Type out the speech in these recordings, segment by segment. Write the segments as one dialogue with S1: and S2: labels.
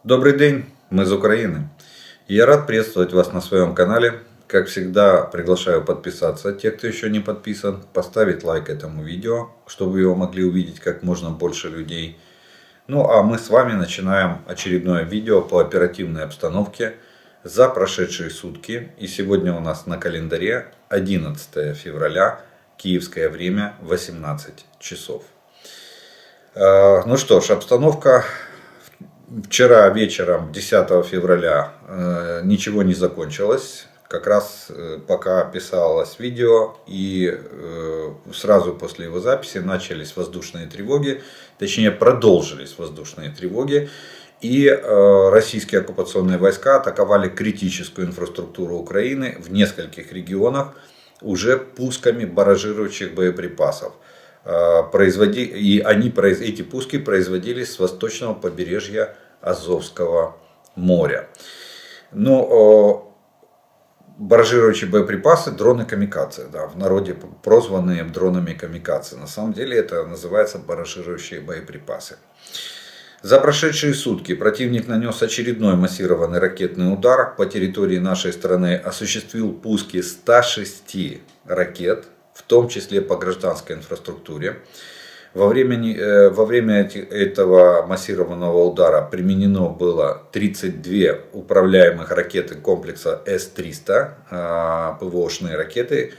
S1: Добрый день, мы из Украины. Я рад приветствовать вас на своем канале. Как всегда, приглашаю подписаться, те, кто еще не подписан, поставить лайк этому видео, чтобы его могли увидеть как можно больше людей. Ну а мы с вами начинаем очередное видео по оперативной обстановке за прошедшие сутки. И сегодня у нас на календаре 11 февраля, киевское время, 18 часов. Ну что ж, обстановка. Вчера вечером, 10 февраля, ничего не закончилось. Как раз пока писалось видео, и сразу после его записи начались воздушные тревоги, точнее продолжились воздушные тревоги. И российские оккупационные войска атаковали критическую инфраструктуру Украины в нескольких регионах уже пусками барражирующих боеприпасов. И эти пуски производились с восточного побережья Азовского моря. Но барражирующие боеприпасы — дроны камикадзе, да, в народе прозванные дронами камикадзе. На самом деле это называется барражирующие боеприпасы. За прошедшие сутки противник нанес очередной массированный ракетный удар по территории нашей страны, осуществил пуски 106 ракет, в том числе по гражданской инфраструктуре. Во время этого массированного удара применено было 32 управляемых ракеты комплекса С-300, ПВОшные ракеты.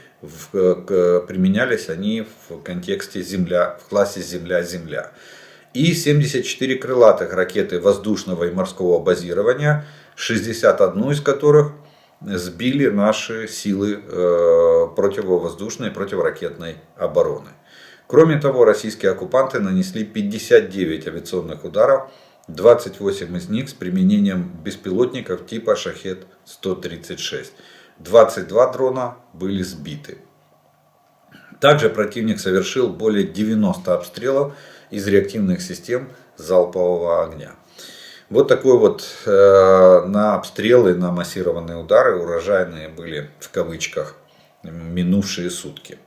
S1: Применялись они в контексте в классе Земля-Земля. И 74 крылатых ракеты воздушного и морского базирования, 61 из которых сбили наши силы противовоздушной и противоракетной обороны. Кроме того, российские оккупанты нанесли 59 авиационных ударов, 28 из них с применением беспилотников типа Шахед-136. 22 дрона были сбиты. Также противник совершил более 90 обстрелов из реактивных систем залпового огня. Вот такой вот на обстрелы, на массированные удары урожайные были в кавычках минувшие сутки.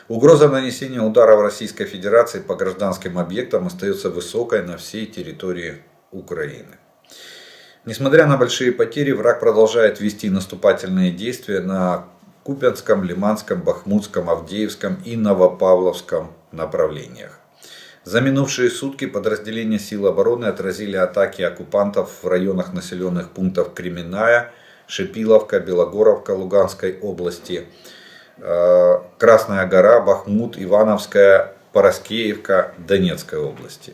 S1: Угроза нанесения ударов Российской Федерации по гражданским объектам остается высокой на всей территории Украины. Несмотря на большие потери, враг продолжает вести наступательные действия на Купянском, Лиманском, Бахмутском, Авдеевском и Новопавловском направлениях. За минувшие сутки подразделения сил обороны отразили атаки оккупантов в районах населенных пунктов Кременная, Шипиловка, Белогоровка Луганской области, Красная Гора, Бахмут, Ивановская, Пороскеевка Донецкой области.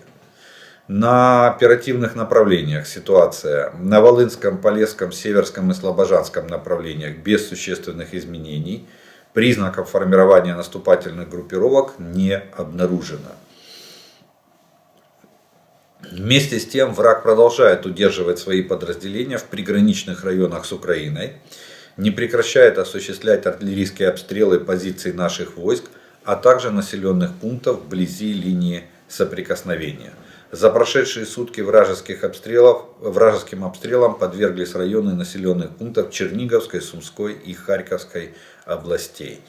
S1: На оперативных направлениях ситуация на Волынском, Полесском, Северском и Слобожанском направлениях без существенных изменений. Признаков формирования наступательных группировок не обнаружено. Вместе с тем враг продолжает удерживать свои подразделения в приграничных районах с Украиной, не прекращает осуществлять артиллерийские обстрелы позиций наших войск, а также населенных пунктов вблизи линии соприкосновения. За прошедшие сутки вражеским обстрелам подверглись районы населенных пунктов Черниговской, Сумской и Харьковской областей.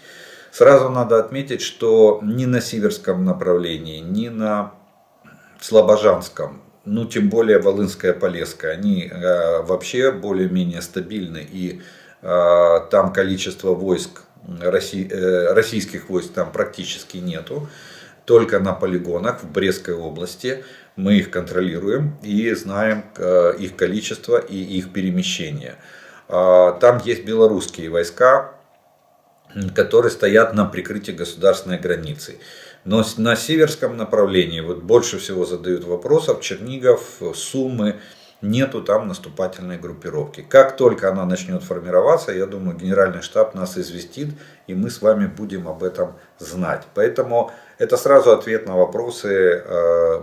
S1: Сразу надо отметить, что ни на Северском направлении, ни на Слобожанском, ну тем более Волынская, Полесская, они вообще более-менее стабильны, и там количество войск, российских войск там практически нету, только на полигонах в Брестской области. Мы их контролируем и знаем их количество и их перемещение. Там есть белорусские войска, которые стоят на прикрытии государственной границы. Но на северском направлении вот больше всего задают вопросов Чернигов, Сумы. Нету там наступательной группировки. Как только она начнет формироваться, я думаю, Генеральный штаб нас известит, и мы с вами будем об этом знать. Поэтому это сразу ответ на вопросы,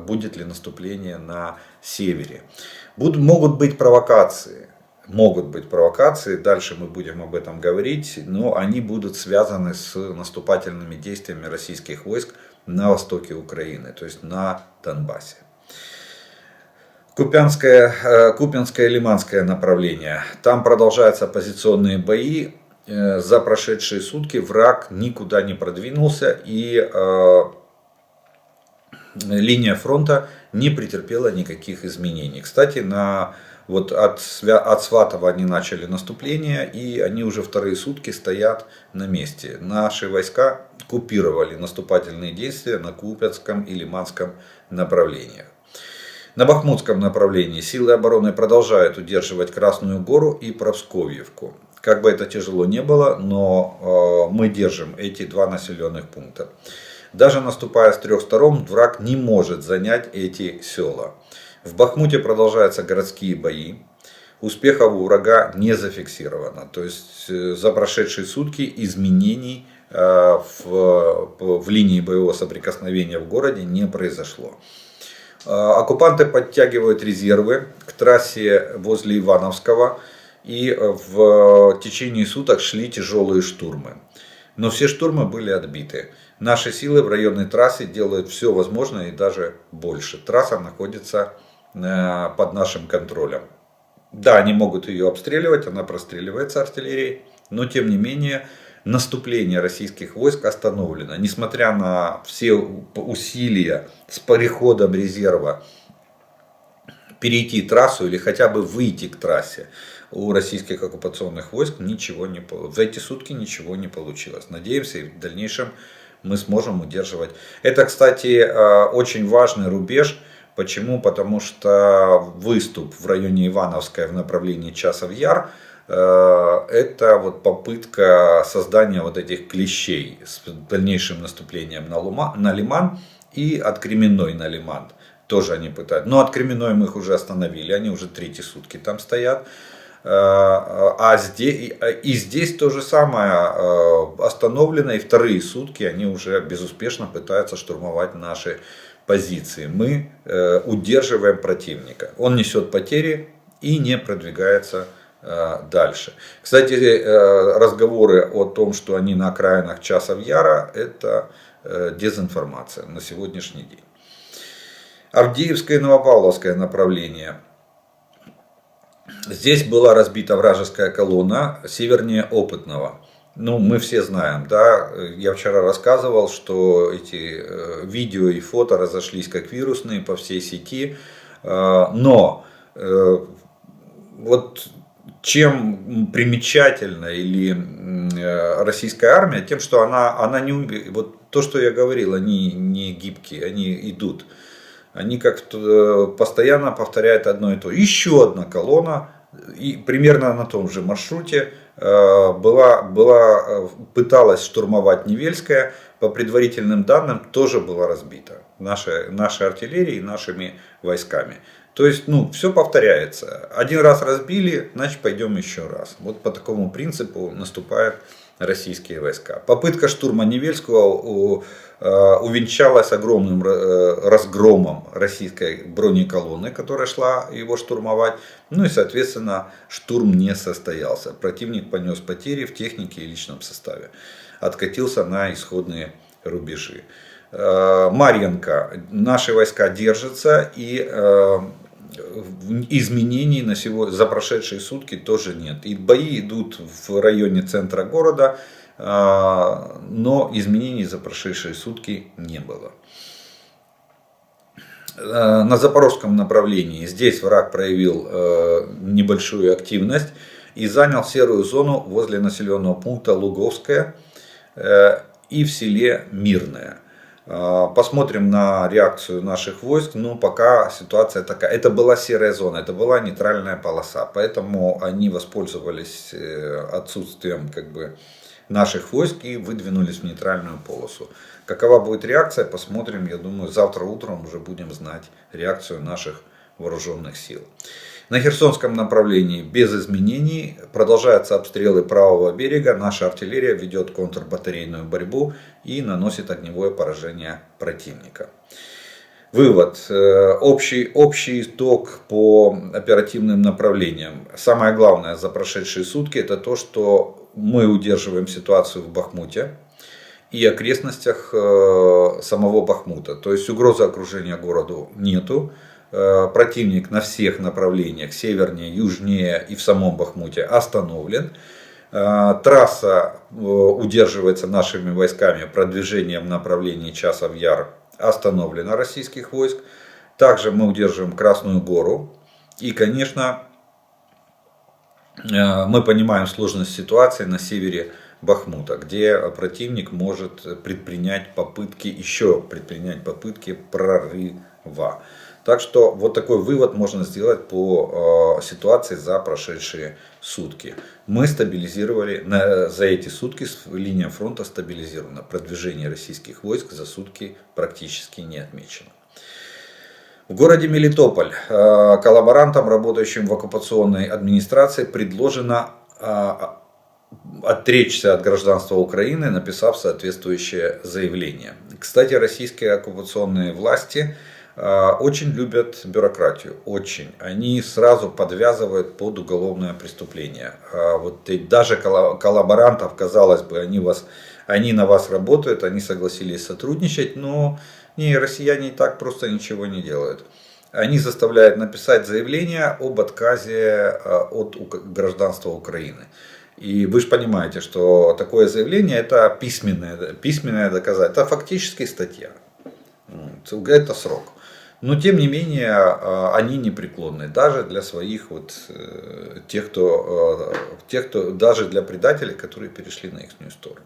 S1: будет ли наступление на севере. Могут быть провокации. Дальше мы будем об этом говорить, но они будут связаны с наступательными действиями российских войск на востоке Украины, то есть на Донбассе. Купянское и Лиманское направление. Там продолжаются позиционные бои. За прошедшие сутки враг никуда не продвинулся, и линия фронта не претерпела никаких изменений. Кстати, от Сватова они начали наступление, и они уже вторые сутки стоят на месте. Наши войска купировали наступательные действия на Купянском и Лиманском направлениях. На Бахмутском направлении силы обороны продолжают удерживать Красную Гору и Просковьевку. Как бы это тяжело не было, но мы держим эти два населенных пункта. Даже наступая с трех сторон, враг не может занять эти села. В Бахмуте продолжаются городские бои. Успехов у врага не зафиксировано. То есть за прошедшие сутки изменений в линии боевого соприкосновения в городе не произошло. Оккупанты подтягивают резервы к трассе возле Ивановского. И в течение суток шли тяжелые штурмы. Но все штурмы были отбиты. Наши силы в районной трассе делают все возможное и даже больше. Трасса находится под нашим контролем. Да, они могут ее обстреливать, она простреливается артиллерией. Но тем не менее наступление российских войск остановлено. Несмотря на все усилия с переходом резерва перейти трассу или хотя бы выйти к трассе, у российских оккупационных войск в эти сутки ничего не получилось. Надеемся, и в дальнейшем мы сможем удерживать. Это, кстати, очень важный рубеж. Почему? Потому что выступ в районе Ивановской в направлении Часов Яр — это вот попытка создания вот этих клещей с дальнейшим наступлением на Лиман и от Кременной на Лиман. Тоже они пытаются. Но от Кременной мы их уже остановили, они уже третьи сутки там стоят. Здесь то же самое остановлено, и вторые сутки они уже безуспешно пытаются штурмовать наши позиции. Мы удерживаем противника. Он несет потери и не продвигается дальше. Кстати, разговоры о том, что они на окраинах Часов Яра, это дезинформация на сегодняшний день. Авдеевское и Новопавловское направление. Здесь была разбита вражеская колонна севернее Опытного. Ну, мы все знаем, да, я вчера рассказывал, что эти видео и фото разошлись как вирусные по всей сети. Но вот чем примечательна или российская армия, тем, что она не умеет. Вот то, что я говорил, они не гибкие, они идут. Они постоянно повторяют одно и то. Еще одна колонна, и примерно на том же маршруте пыталась штурмовать Невельская. По предварительным данным, тоже была разбита нашей артиллерией, нашими войсками. То есть, все повторяется. Один раз разбили, значит пойдем еще раз. Вот по такому принципу наступают российские войска. Попытка штурма Невельского увенчалась огромным разгромом российской бронеколонны, которая шла его штурмовать. Ну и, соответственно, штурм не состоялся. Противник понес потери в технике и личном составе. Откатился на исходные рубежи. Марьинка. Наши войска держатся, и изменений за прошедшие сутки тоже нет. И бои идут в районе центра города, но изменений за прошедшие сутки не было. На Запорожском направлении здесь враг проявил небольшую активность и занял серую зону возле населенного пункта Луговское и в селе Мирное. Посмотрим на реакцию наших войск. Но пока ситуация такая. Это была серая зона, это была нейтральная полоса. Поэтому они воспользовались отсутствием наших войск и выдвинулись в нейтральную полосу. Какова будет реакция, посмотрим. Я думаю, завтра утром уже будем знать реакцию наших вооруженных сил. На Херсонском направлении без изменений продолжаются обстрелы правого берега. Наша артиллерия ведет контрбатарейную борьбу и наносит огневое поражение противника. Вывод. Общий итог по оперативным направлениям. Самое главное за прошедшие сутки — это то, что мы удерживаем ситуацию в Бахмуте и окрестностях самого Бахмута. То есть угрозы окружения городу нету. Противник на всех направлениях, севернее, южнее и в самом Бахмуте, остановлен. Трасса удерживается нашими войсками, продвижением в направлении Часов Яр остановлена российских войск. Также мы удерживаем Красную Гору. И, конечно, мы понимаем сложность ситуации на севере Бахмута, где противник может предпринять попытки, еще предпринять попытки прорыва. Так что вот такой вывод можно сделать по ситуации за прошедшие сутки. Мы стабилизировали, за эти сутки линия фронта стабилизирована. Продвижение российских войск за сутки практически не отмечено. В городе Мелитополь коллаборантам, работающим в оккупационной администрации, предложено отречься от гражданства Украины, написав соответствующее заявление. Кстати, российские оккупационные власти очень любят бюрократию, очень. Они сразу подвязывают под уголовное преступление. Вот даже коллаборантов, казалось бы, они на вас работают, они согласились сотрудничать, но россияне и так просто ничего не делают. Они заставляют написать заявление об отказе от гражданства Украины. И вы же понимаете, что такое заявление это письменное доказательство, это фактически статья, это срок. Но тем не менее они непреклонны даже для своих тех, кто даже для предателей, которые перешли на их сторону.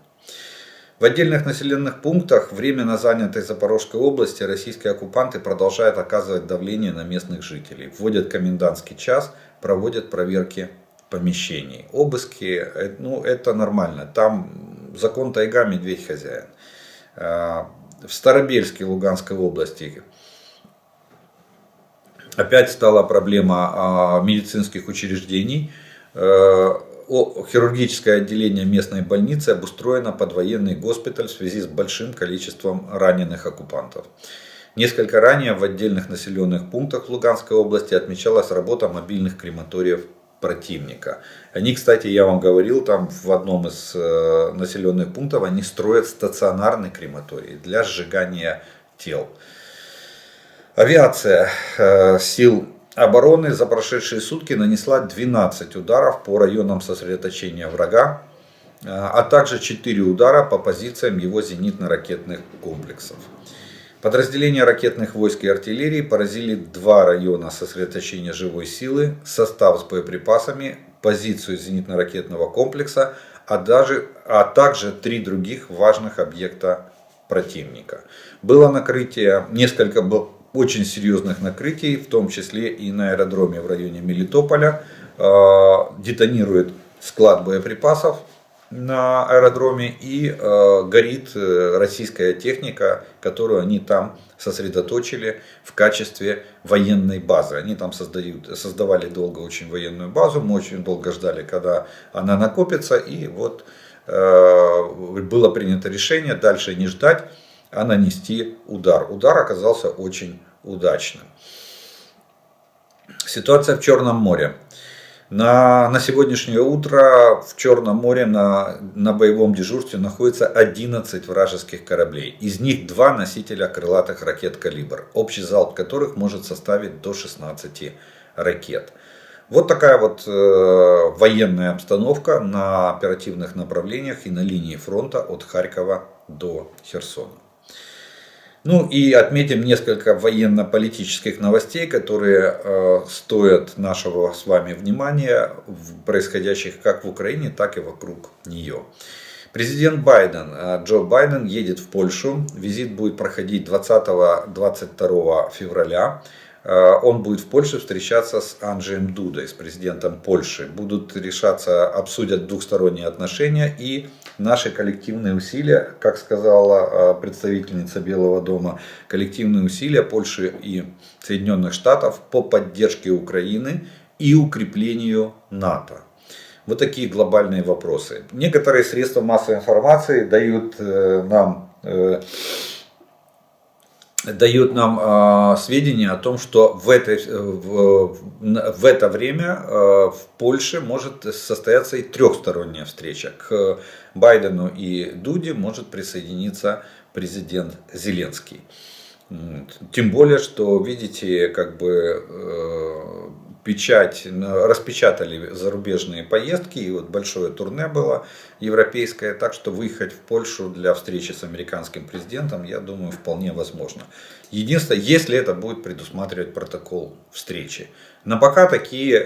S1: В отдельных населенных пунктах, временно занятой Запорожской области, российские оккупанты продолжают оказывать давление на местных жителей. Вводят комендантский час, проводят проверки помещений. Обыски, это нормально. Там закон тайга, медведь хозяин. В Старобельске Луганской области опять стала проблема медицинских учреждений. Хирургическое отделение местной больницы обустроено под военный госпиталь в связи с большим количеством раненых оккупантов. Несколько ранее в отдельных населенных пунктах Луганской области отмечалась работа мобильных крематориев противника. Они, кстати, я вам говорил, там в одном из населенных пунктов они строят стационарный крематорий для сжигания тел. Авиация сил обороны за прошедшие сутки нанесла 12 ударов по районам сосредоточения врага, а также 4 удара по позициям его зенитно-ракетных комплексов. Подразделения ракетных войск и артиллерии поразили 2 района сосредоточения живой силы, состав с боеприпасами, позицию зенитно-ракетного комплекса, а также 3 других важных объекта противника. Было накрытие, несколько очень серьезных накрытий, в том числе и на аэродроме в районе Мелитополя. Детонирует склад боеприпасов на аэродроме и горит российская техника, которую они там сосредоточили в качестве военной базы. Они там создавали долго очень военную базу, мы очень долго ждали, когда она накопится, и вот было принято решение дальше не ждать, а нанести удар. Удар оказался очень удачным. Ситуация в Черном море. На сегодняшнее утро в Черном море на боевом дежурстве находится 11 вражеских кораблей. Из них 2 носителя крылатых ракет «Калибр», общий залп которых может составить до 16 ракет. Вот такая военная обстановка на оперативных направлениях и на линии фронта от Харькова до Херсона. И отметим несколько военно-политических новостей, которые стоят нашего с вами внимания, происходящих как в Украине, так и вокруг нее. Президент Джо Байден едет в Польшу. Визит будет проходить 20-22 февраля. Он будет в Польше встречаться с Анджеем Дудой, с президентом Польши. Будут обсудят двухсторонние отношения и наши коллективные усилия, как сказала представительница Белого дома, коллективные усилия Польши и Соединенных Штатов по поддержке Украины и укреплению НАТО. Вот такие глобальные вопросы. Некоторые средства массовой информации дают нам сведения о том, что в это время в Польше может состояться и трехсторонняя встреча. К Байдену и Дуде может присоединиться президент Зеленский. Тем более, что, видите, распечатали зарубежные поездки, и вот большое турне было европейское, так что выехать в Польшу для встречи с американским президентом, я думаю, вполне возможно. Единственное, если это будет предусматривать протокол встречи. Но пока такие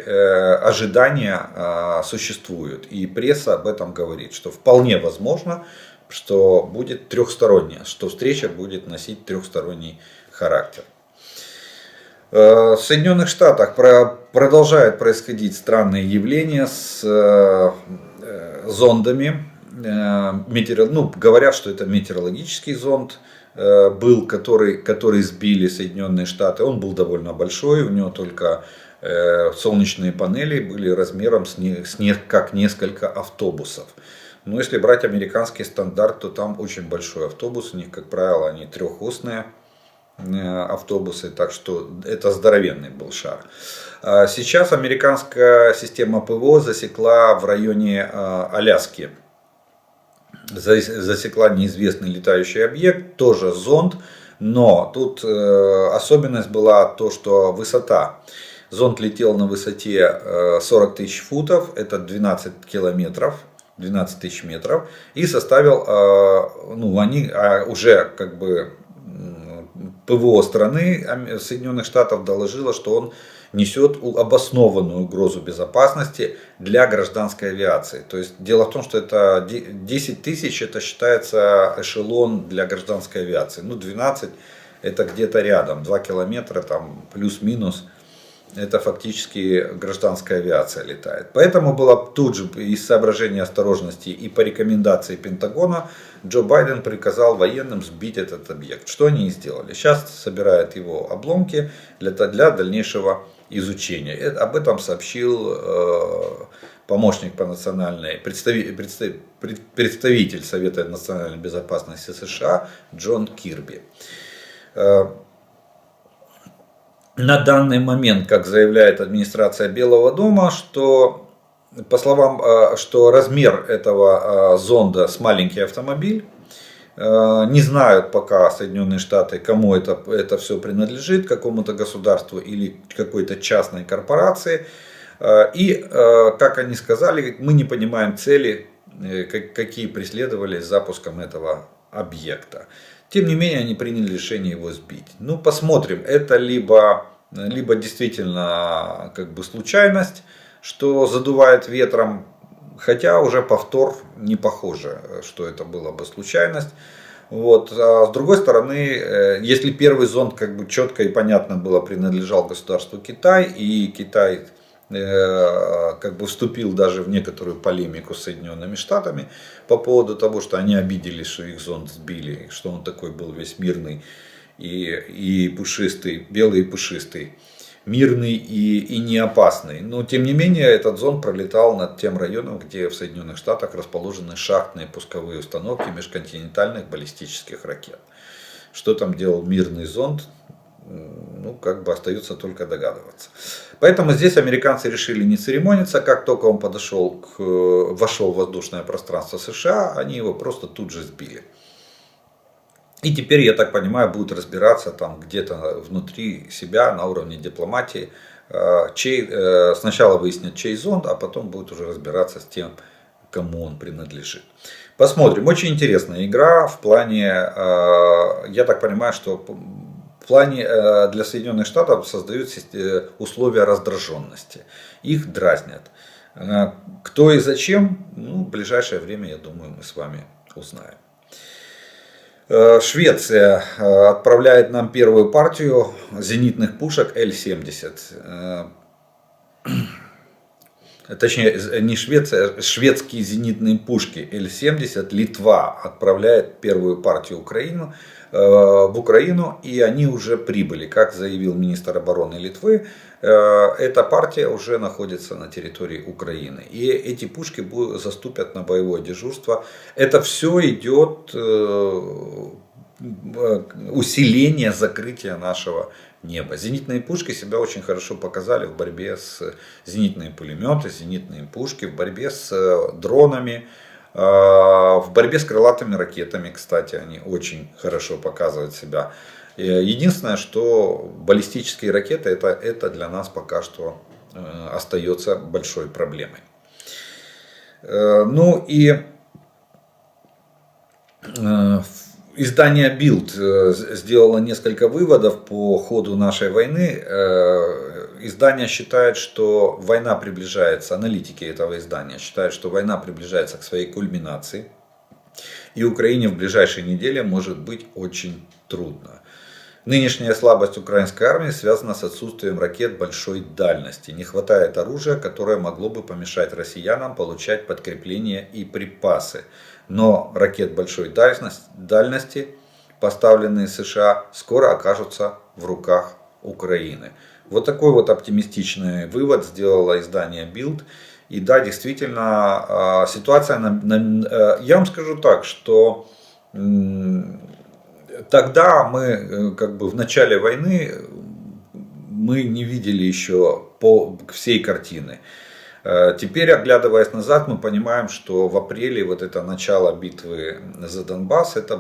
S1: ожидания существуют, и пресса об этом говорит, что вполне возможно, что будет трехсторонняя, что встреча будет носить трехсторонний характер. В Соединенных Штатах продолжают происходить странные явления с зондами. Говорят, что это метеорологический зонд был, который сбили Соединенные Штаты. Он был довольно большой, у него только солнечные панели были размером как несколько автобусов. Но если брать американский стандарт, то там очень большой автобус, у них, как правило, они трехосные автобусы, так что это здоровенный был шар. Сейчас американская система ПВО засекла в районе Аляски, засекла неизвестный летающий объект, тоже зонд, но тут особенность была то, что высота. Зонд летел на высоте 40 тысяч футов, это 12 километров. 12 тысяч метров, и составил, уже как бы ПВО страны Соединенных Штатов доложило, что он несет обоснованную угрозу безопасности для гражданской авиации. То есть дело в том, что это 10 тысяч, это считается эшелон для гражданской авиации. 12 это где-то рядом, 2 километра там плюс-минус. Это фактически гражданская авиация летает. Поэтому было тут же из соображения осторожности и по рекомендации Пентагона Джо Байден приказал военным сбить этот объект. Что они и сделали. Сейчас собирают его обломки для дальнейшего изучения. Об этом сообщил помощник по представитель Совета национальной безопасности США Джон Кирби. На данный момент, как заявляет администрация Белого дома, что размер этого зонда с маленький автомобиль. Не знают пока Соединенные Штаты, кому это все принадлежит, какому-то государству или какой-то частной корпорации. И, как они сказали, мы не понимаем цели, какие преследовались запуском этого объекта. Тем не менее, они приняли решение его сбить. Посмотрим, это либо действительно как бы случайность, что задувает ветром, хотя уже повтор не похоже, что это была бы случайность. А с другой стороны, если первый зонд как бы четко и понятно было принадлежал государству Китай, и Китай как бы вступил даже в некоторую полемику с Соединенными Штатами по поводу того, что они обиделись, что их зонд сбили, что он такой был весь мирный и пушистый, белый и пушистый, мирный и не опасный. Но тем не менее этот зонд пролетал над тем районом, где в Соединенных Штатах расположены шахтные пусковые установки межконтинентальных баллистических ракет. Что там делал мирный зонд? Как бы остается только догадываться. Поэтому здесь американцы решили не церемониться. Как только он вошел в воздушное пространство США, они его просто тут же сбили. И теперь, я так понимаю, будут разбираться там где-то внутри себя на уровне дипломатии. Сначала выяснят, чей зонд, а потом будут уже разбираться с тем, кому он принадлежит. Посмотрим. Очень интересная игра в плане, я так понимаю, что в плане для Соединенных Штатов создают условия раздраженности. Их дразнят. Кто и зачем, в ближайшее время, я думаю, мы с вами узнаем. Швеция отправляет нам первую партию зенитных пушек Л-70. Точнее, не Швеция, а шведские зенитные пушки Л-70. Литва отправляет первую партию в Украину, и они уже прибыли. Как заявил министр обороны Литвы, эта партия уже находится на территории Украины. И эти пушки заступят на боевое дежурство. Это все идет усиление закрытия нашего неба. Зенитные пушки себя очень хорошо показали в борьбе с зенитные пулеметы, зенитные пушки, в борьбе с дронами. В борьбе с крылатыми ракетами, кстати, они очень хорошо показывают себя. Единственное, что баллистические ракеты это для нас пока что остается большой проблемой. Ну и издание Bild сделало несколько выводов по ходу нашей войны. Издание считает, что война приближается, аналитики этого издания считают, что война приближается к своей кульминации. И Украине в ближайшие недели может быть очень трудно. Нынешняя слабость украинской армии связана с отсутствием ракет большой дальности. Не хватает оружия, которое могло бы помешать россиянам получать подкрепления и припасы. Но ракет большой дальности, поставленные США, скоро окажутся в руках Украины. Вот такой вот оптимистичный вывод сделало издание Bild. И да, действительно, ситуация, я вам скажу так, что тогда мы, как бы в начале войны, мы не видели еще всей картины. Теперь, оглядываясь назад, мы понимаем, что в апреле вот это начало битвы за Донбасс, это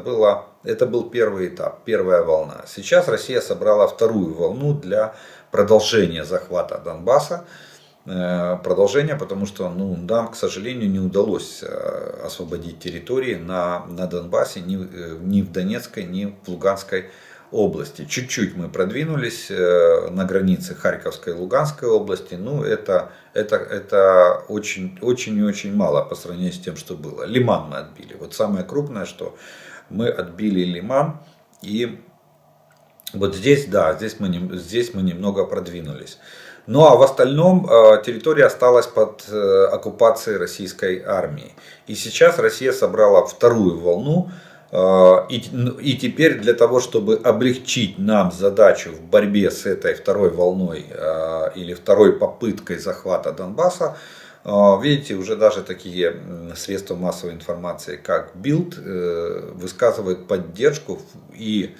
S1: был первый этап, первая волна. Сейчас Россия собрала вторую волну для продолжения захвата Донбасса. Продолжение, потому что нам, к сожалению, не удалось освободить территории на Донбассе, ни в Донецкой, ни в Луганской области. Чуть-чуть мы продвинулись на границе Харьковской и Луганской области, но это очень и очень мало по сравнению с тем, что было. Лиман мы отбили. Вот самое крупное, что мы отбили Лиман, и вот здесь, да, здесь мы немного продвинулись. Ну а в остальном территория осталась под оккупацией российской армии. И сейчас Россия собрала вторую волну. И теперь для того, чтобы облегчить нам задачу в борьбе с этой второй волной или второй попыткой захвата Донбасса, видите, уже даже такие средства массовой информации, как Bild, высказывают поддержку и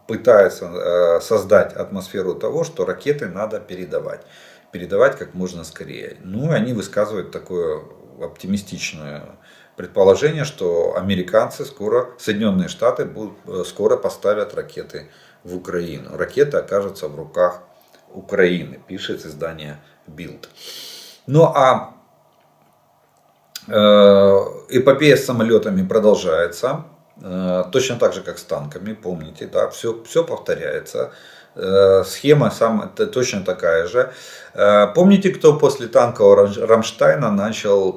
S1: пытается создать атмосферу того, что ракеты надо передавать. Передавать как можно скорее. Ну и они высказывают такое оптимистичное предположение, что американцы Соединенные Штаты скоро поставят ракеты в Украину. Ракеты окажутся в руках Украины, пишет издание Bild. Ну а эпопея с самолетами продолжается. Точно так же, как с танками, помните, да, все повторяется. Схема точно такая же. Помните, кто после танкового Рамштайна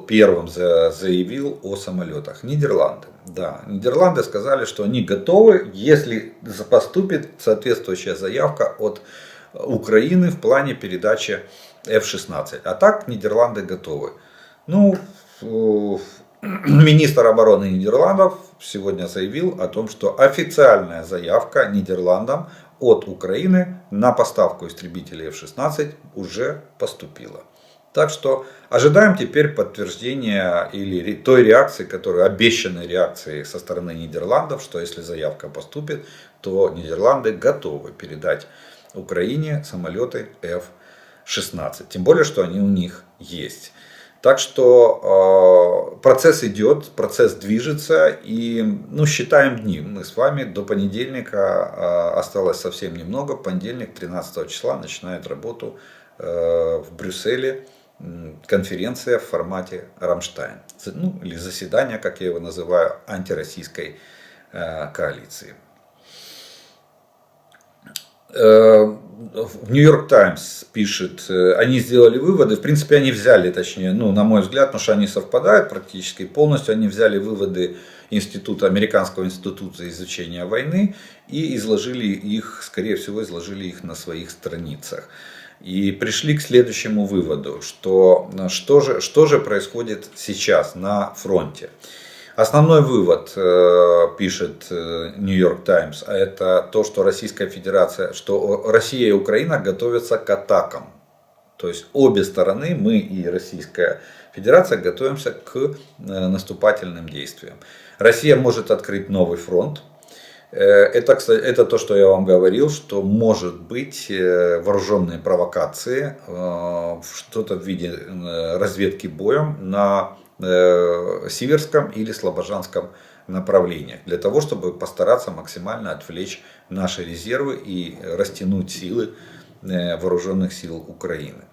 S1: первым заявил о самолетах? Нидерланды. Да, Нидерланды сказали, что они готовы, если поступит соответствующая заявка от Украины в плане передачи F-16. А так Нидерланды готовы. Ну, министр обороны Нидерландов сегодня заявил о том, что официальная заявка Нидерландам от Украины на поставку истребителей F-16 уже поступила. Так что ожидаем теперь подтверждения или той реакции, обещанной реакции со стороны Нидерландов, что если заявка поступит, то Нидерланды готовы передать Украине самолеты F-16. Тем более, что они у них есть. Так что процесс идет, процесс движется, и считаем дни. Мы с вами до понедельника осталось совсем немного. Понедельник, 13 числа, начинает работу в Брюсселе конференция в формате Рамштайн. Или заседание, как я его называю, антироссийской коалиции. В Нью-Йорк Таймс пишет, они сделали выводы, в принципе они взяли, точнее, на мой взгляд, потому что они совпадают практически полностью, они взяли выводы Американского института изучения войны и изложили их, скорее всего, на своих страницах. И пришли к следующему выводу, что же происходит сейчас на фронте. Основной вывод, пишет Нью-Йорк Таймс, это то, что что Россия и Украина готовятся к атакам. То есть обе стороны, мы и Российская Федерация, готовимся к наступательным действиям. Россия может открыть новый фронт. Это то, что я вам говорил, что может быть вооруженные провокации, что-то в виде разведки боем на Сиверском или Слобожанском направлениях, для того, чтобы постараться максимально отвлечь наши резервы и растянуть силы вооруженных сил Украины.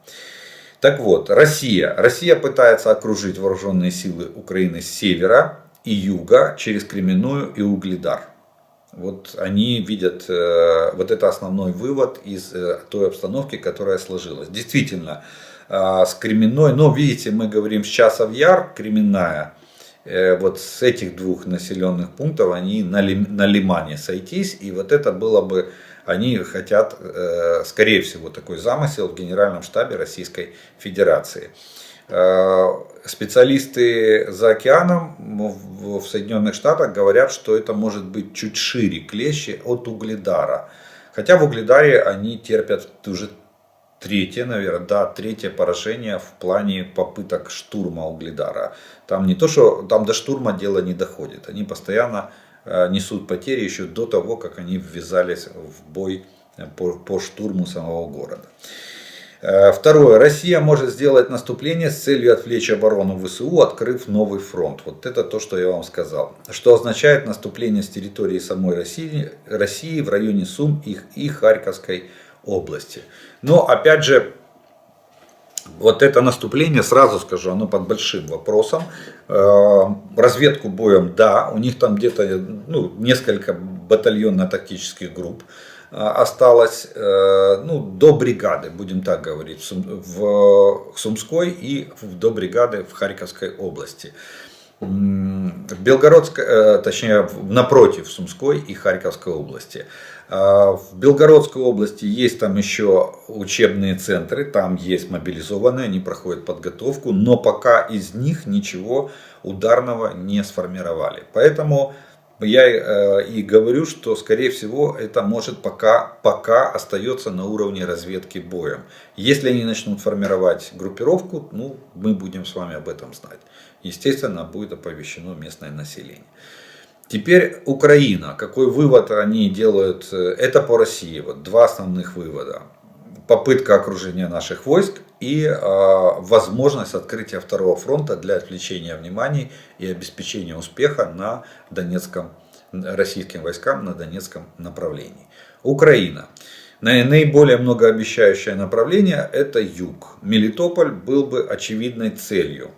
S1: Так вот, Россия. Россия пытается окружить вооруженные силы Украины с севера и юга через Кременную и Угледар. Вот они видят, вот это основной вывод из той обстановки, которая сложилась. Действительно, с Кременной, но видите, мы говорим с Часов-Яр, Кременная, вот с этих двух населенных пунктов они на Лимане сойтись, и вот это было бы, они хотят, скорее всего, такой замысел в Генеральном штабе Российской Федерации. Специалисты за океаном в Соединенных Штатах говорят, что это может быть чуть шире клещи от Угледара. Хотя в Угледаре они терпят уже третье, наверное, да, третье поражение в плане попыток штурма Угледара. Там не то, что там до штурма дело не доходит. Они постоянно несут потери еще до того, как они ввязались в бой по штурму самого города. Второе. Россия может сделать наступление с целью отвлечь оборону ВСУ, открыв новый фронт. Вот это то, что я вам сказал. Что означает наступление с территории самой России в районе Сум и Харьковской области. Но опять же, вот это наступление, сразу скажу, оно под большим вопросом. Разведку боем, да, у них там где-то несколько батальонно-тактических групп осталось, до бригады, будем так говорить, в Сумской и до бригады в Харьковской области. В Белгородской, точнее, напротив Сумской и Харьковской области. В Белгородской области есть там еще учебные центры, там есть мобилизованные, они проходят подготовку, но пока из них ничего ударного не сформировали. Поэтому я и говорю, что скорее всего это может пока остается на уровне разведки боем. Если они начнут формировать группировку, мы будем с вами об этом знать. Естественно, будет оповещено местное население. Теперь Украина. Какой вывод они делают? Это по России. Вот два основных вывода. Попытка окружения наших войск и возможность открытия второго фронта для отвлечения внимания и обеспечения успеха на российским войскам на Донецком направлении. Украина. Наиболее многообещающее направление это юг. Мелитополь был бы очевидной целью,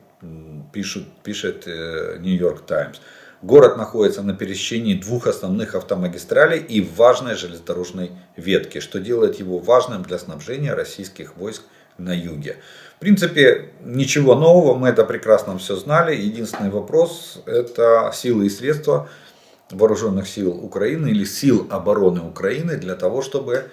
S1: пишет New York Times. Город находится на пересечении двух основных автомагистралей и важной железнодорожной ветки, что делает его важным для снабжения российских войск на юге. В принципе, ничего нового, мы это прекрасно все знали. Единственный вопрос это силы и средства вооруженных сил Украины или сил обороны Украины для того, чтобы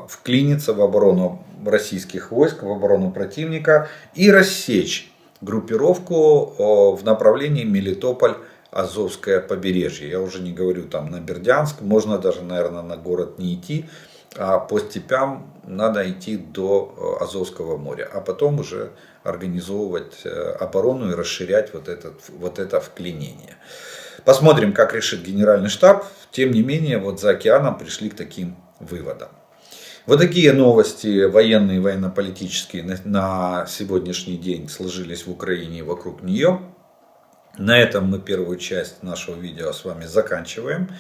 S1: вклиниться в оборону российских войск, в оборону противника и рассечь группировку в направлении Мелитополь-Азовское побережье. Я уже не говорю там на Бердянск, можно даже, наверное, на город не идти, а по степям надо идти до Азовского моря, а потом уже организовывать оборону и расширять вот это вклинение. Посмотрим, как решит Генеральный штаб. Тем не менее, вот за океаном пришли к таким выводам. Вот такие новости военные и военно-политические на сегодняшний день сложились в Украине и вокруг нее. На этом мы первую часть нашего видео с вами заканчиваем.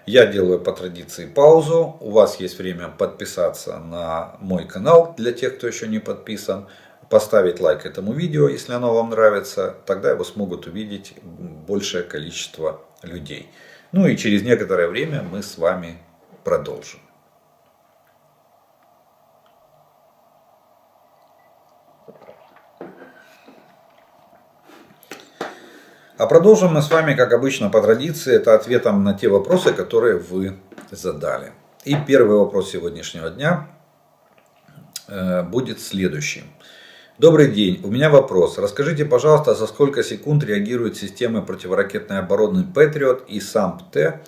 S1: Я делаю по традиции паузу. У вас есть время подписаться на мой канал для тех, кто еще не подписан. Поставить лайк этому видео, если оно вам нравится. Тогда его смогут увидеть большее количество людей. Ну и через некоторое время мы с вами продолжим. А продолжим мы с вами, как обычно, по традиции, это ответом на те вопросы, которые вы задали. И первый вопрос сегодняшнего дня будет следующим. Добрый день, у меня вопрос. Расскажите, пожалуйста, за сколько секунд реагируют системы противоракетной обороны Patriot и САМП-Т,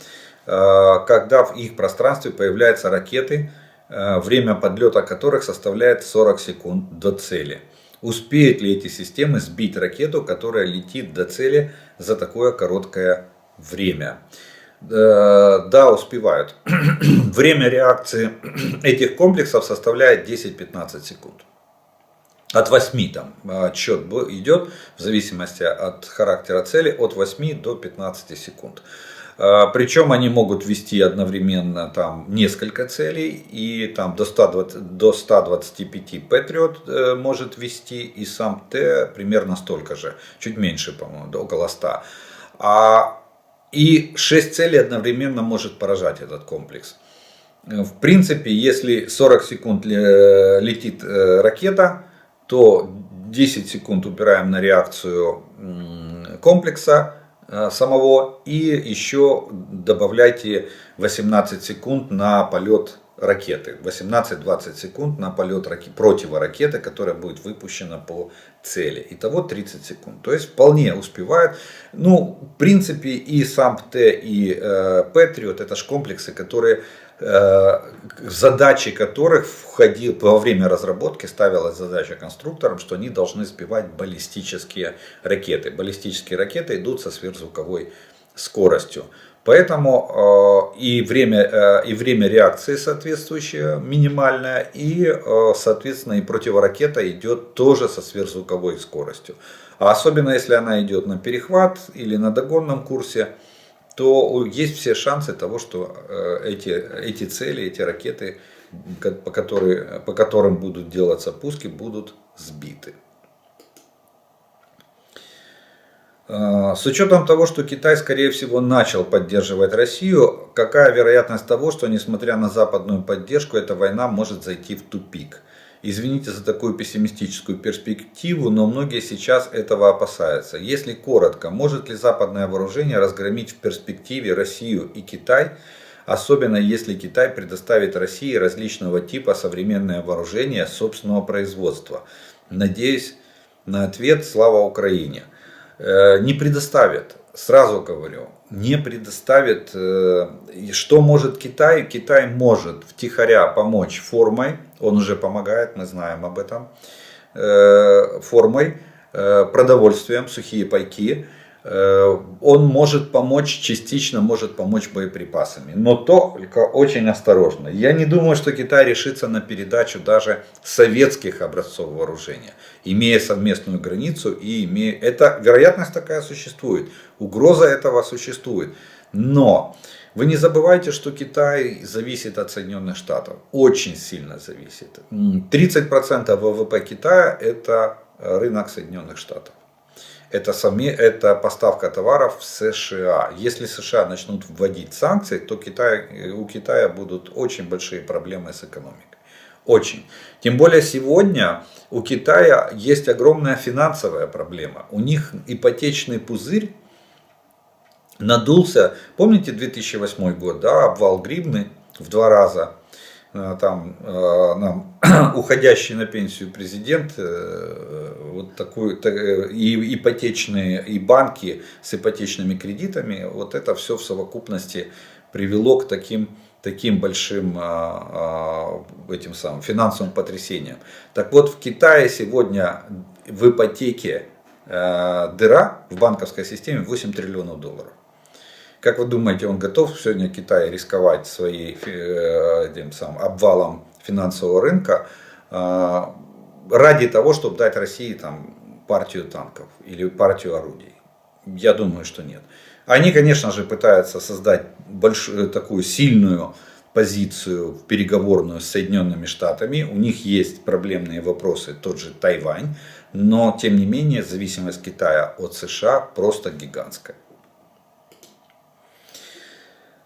S1: когда в их пространстве появляются ракеты, время подлета которых составляет 40 секунд до цели. Успеют ли эти системы сбить ракету, которая летит до цели за такое короткое время? Да, успевают. Время реакции этих комплексов составляет 10-15 секунд. От 8 там отсчет идет, в зависимости от характера цели, от 8 до 15 секунд. Причем они могут вести одновременно там несколько целей, и там до 125 Patriot может вести, и сам Т примерно столько же, чуть меньше, по-моему, около 100. И 6 целей одновременно может поражать этот комплекс. В принципе, если 40 секунд летит ракета, то 10 секунд убираем на реакцию комплекса самого, и еще добавляйте 18 секунд на полет ракеты. 18-20 секунд на полет противоракеты, которая будет выпущена по цели. Итого 30 секунд. То есть вполне успевает. Ну, в принципе, и САМП-Т, и Patriot это же комплексы, которые задачи которых во время разработки ставилась задача конструкторам, что они должны сбивать баллистические ракеты. Баллистические ракеты идут со сверхзвуковой скоростью. Поэтому и время реакции соответствующее минимальное, и соответственно и противоракета идет тоже со сверхзвуковой скоростью. А особенно если она идет на перехват или на догонном курсе, то есть все шансы того, что эти цели, эти ракеты, по которым будут делаться пуски, будут сбиты. С учетом того, что Китай, скорее всего, начал поддерживать Россию, какая вероятность того, что, несмотря на западную поддержку, эта война может зайти в тупик? Извините за такую пессимистическую перспективу, но многие сейчас этого опасаются. Если коротко, может ли западное вооружение разгромить в перспективе Россию и Китай, особенно если Китай предоставит России различного типа современное вооружение собственного производства? Надеюсь на ответ. Слава Украине! Не предоставит, сразу говорю, не предоставит. Что может Китай? Китай может втихаря помочь формой, он уже помогает, мы знаем об этом, формой, продовольствием, сухие пайки. Он может помочь, частично может помочь боеприпасами, но только очень осторожно. Я не думаю, что Китай решится на передачу даже советских образцов вооружения, имея совместную границу и имея... Вероятность такая существует, угроза этого существует. Но вы не забывайте, что Китай зависит от Соединенных Штатов, очень сильно зависит. 30% ВВП Китая это рынок Соединенных Штатов. Это поставка товаров в США. Если США начнут вводить санкции, то у Китая будут очень большие проблемы с экономикой. Очень. Тем более сегодня у Китая есть огромная финансовая проблема. У них ипотечный пузырь надулся. Помните 2008 год, да, обвал гривны в 2 раза. Там уходящий на пенсию президент, вот такой, и ипотечные, и банки с ипотечными кредитами, вот это все в совокупности привело к таким большим финансовым потрясениям. Так вот, в Китае сегодня в ипотеке дыра в банковской системе 8 триллионов долларов. Как вы думаете, он готов сегодня Китай рисковать своим обвалом финансового рынка ради того, чтобы дать России партию танков или партию орудий? Я думаю, что нет. Они, конечно же, пытаются создать такую сильную позицию переговорную с Соединенными Штатами. У них есть проблемные вопросы, тот же Тайвань. Но, тем не менее, зависимость Китая от США просто гигантская.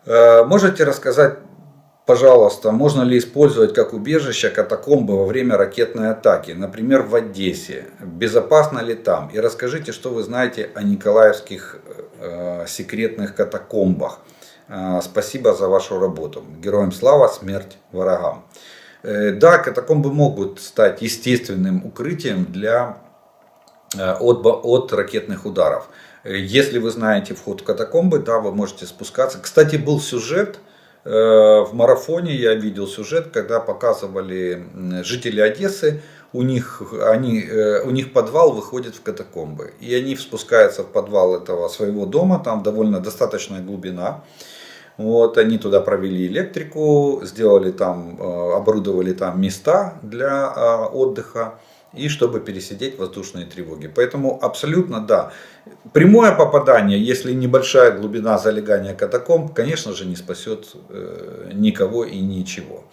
S1: Можете рассказать, пожалуйста, можно ли использовать как убежище катакомбы во время ракетной атаки, например, в Одессе? Безопасно ли там? И расскажите, что вы знаете о николаевских секретных катакомбах. Спасибо за вашу работу. Героям слава, смерть врагам. Да, катакомбы могут стать естественным укрытием от ракетных ударов. Если вы знаете вход в катакомбы, да, вы можете спускаться. Кстати, был сюжет в марафоне, я видел сюжет, когда показывали жители Одессы, у них подвал выходит в катакомбы. И они спускаются в подвал этого своего дома, там достаточная глубина. Вот, они туда провели электрику, сделали там, оборудовали там места для отдыха, и чтобы пересидеть воздушные тревоги. Поэтому абсолютно да. Прямое попадание, если небольшая глубина залегания катакомб, конечно же, не спасет никого и ничего.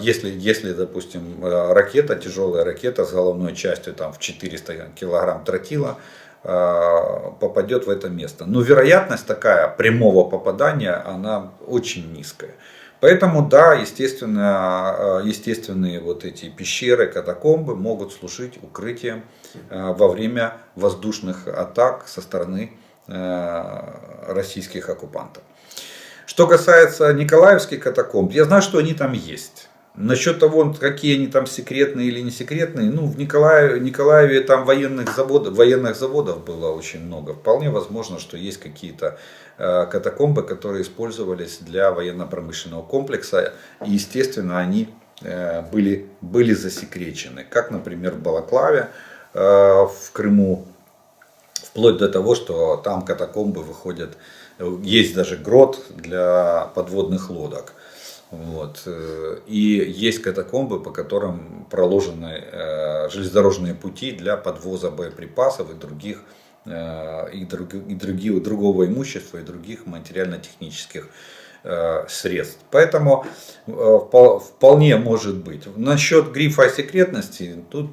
S1: Если, допустим, ракета, тяжелая ракета с головной частью там, в 400 килограмм тротила попадет в это место. Но вероятность такая прямого попадания, она очень низкая. Поэтому да, естественные вот эти пещеры, катакомбы могут служить укрытием во время воздушных атак со стороны российских оккупантов. Что касается Николаевских катакомб, я знаю, что они там есть. Насчет того, какие они там секретные или не секретные, ну, в Николаеве там военных заводов было очень много. Вполне возможно, что есть какие-то катакомбы, которые использовались для военно-промышленного комплекса. И, естественно, они были засекречены. Как, например, в Балаклаве, в Крыму. Вплоть до того, что там катакомбы выходят. Есть даже грот для подводных лодок. Вот. И есть катакомбы, по которым проложены железнодорожные пути для подвоза боеприпасов и другого имущества и других материально-технических средств. Поэтому вполне может быть. Насчет грифа о секретности тут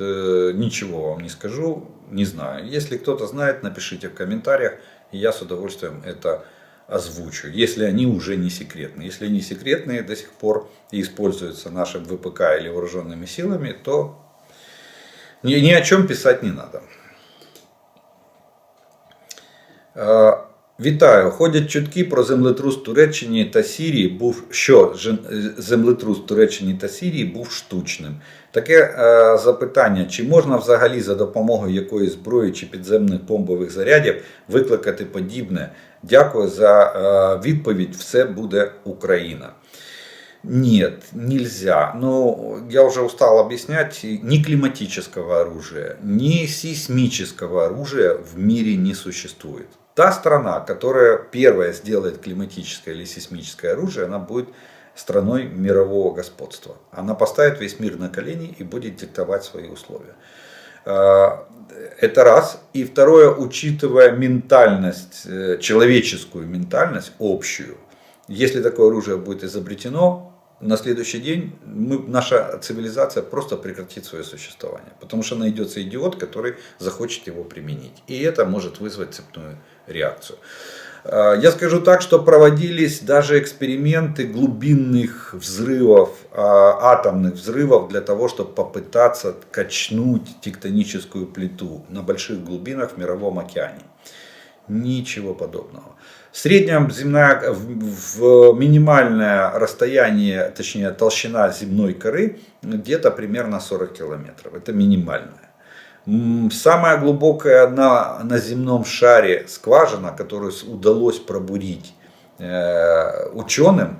S1: ничего вам не скажу, не знаю. Если кто-то знает, напишите в комментариях, и я с удовольствием это озвучу, если они уже не секретные. Если они секретные до сих пор и используются нашим ВПК или вооруженными силами, то ни о чем писать не надо. Вітаю. Ходять чутки про землетрус в Туреччині та Сирії, що землетрус в Туреччині та Сирії був штучним. Таке запитання, чи можна взагалі за допомогою якоїсь зброї чи підземних бомбових зарядів викликати подібне? Дякую за відповідь, все буде Україна. Нет, нельзя. Но я уже устал объяснять, ни климатического оружия, ни сейсмического оружия в мире не существует. Та страна, которая первая сделает климатическое или сейсмическое оружие, она будет страной мирового господства. Она поставит весь мир на колени и будет диктовать свои условия. Это раз. И второе, учитывая ментальность, человеческую ментальность, общую. Если такое оружие будет изобретено, на следующий день наша цивилизация просто прекратит свое существование. Потому что найдется идиот, который захочет его применить. И это может вызвать цепную реакцию. Я скажу так, что проводились даже эксперименты глубинных взрывов, атомных взрывов для того, чтобы попытаться качнуть тектоническую плиту на больших глубинах в Мировом океане. Ничего подобного. В среднем в минимальное расстояние, точнее толщина земной коры где-то примерно 40 километров. Это минимальная. Самая глубокая на земном шаре скважина, которую удалось пробурить ученым,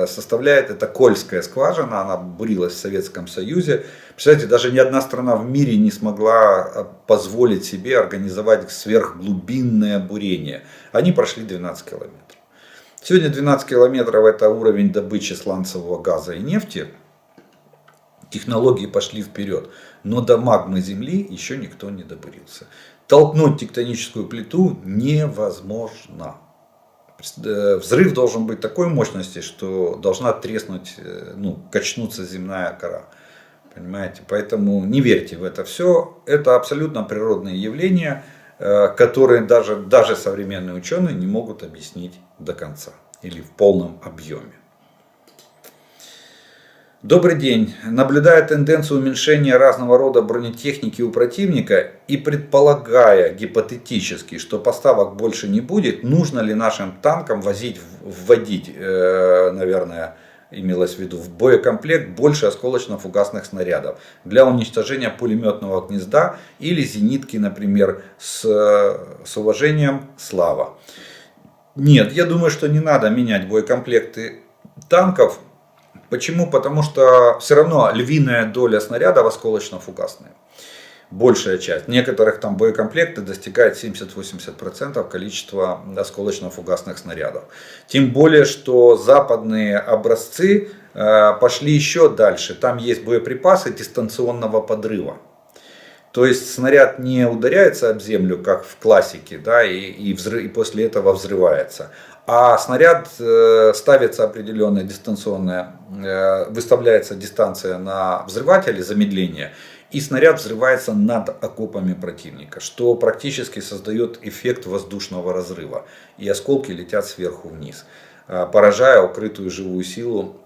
S1: составляет это Кольская скважина, она бурилась в Советском Союзе. Представляете, даже ни одна страна в мире не смогла позволить себе организовать сверхглубинное бурение. Они прошли 12 километров. Сегодня 12 километров это уровень добычи сланцевого газа и нефти. Технологии пошли вперед, но до магмы Земли еще никто не добурился. Толкнуть тектоническую плиту невозможно. Взрыв должен быть такой мощности, что должна треснуть, качнуться земная кора. Понимаете? Поэтому не верьте в это все. Это абсолютно природные явления, которые даже современные ученые не могут объяснить до конца или в полном объеме. Добрый день. Наблюдая тенденцию уменьшения разного рода бронетехники у противника и предполагая гипотетически, что поставок больше не будет, нужно ли нашим танкам вводить, наверное, имелось в виду, в боекомплект больше осколочно-фугасных снарядов для уничтожения пулеметного гнезда или зенитки, например, с уважением, Слава. Нет, я думаю, что не надо менять боекомплекты танков. Почему? Потому что все равно львиная доля снарядов осколочно-фугасные. большая часть. В некоторых там боекомплекты достигает 70-80% количества осколочно-фугасных снарядов. Тем более, что западные образцы пошли еще дальше. Там есть боеприпасы дистанционного подрыва. То есть снаряд не ударяется об землю, как в классике, да, и после этого взрывается. А снаряд ставится определенная дистанционная, выставляется дистанция на взрывателе, замедление, и снаряд взрывается над окопами противника, что практически создает эффект воздушного разрыва. И осколки летят сверху вниз, поражая укрытую живую силу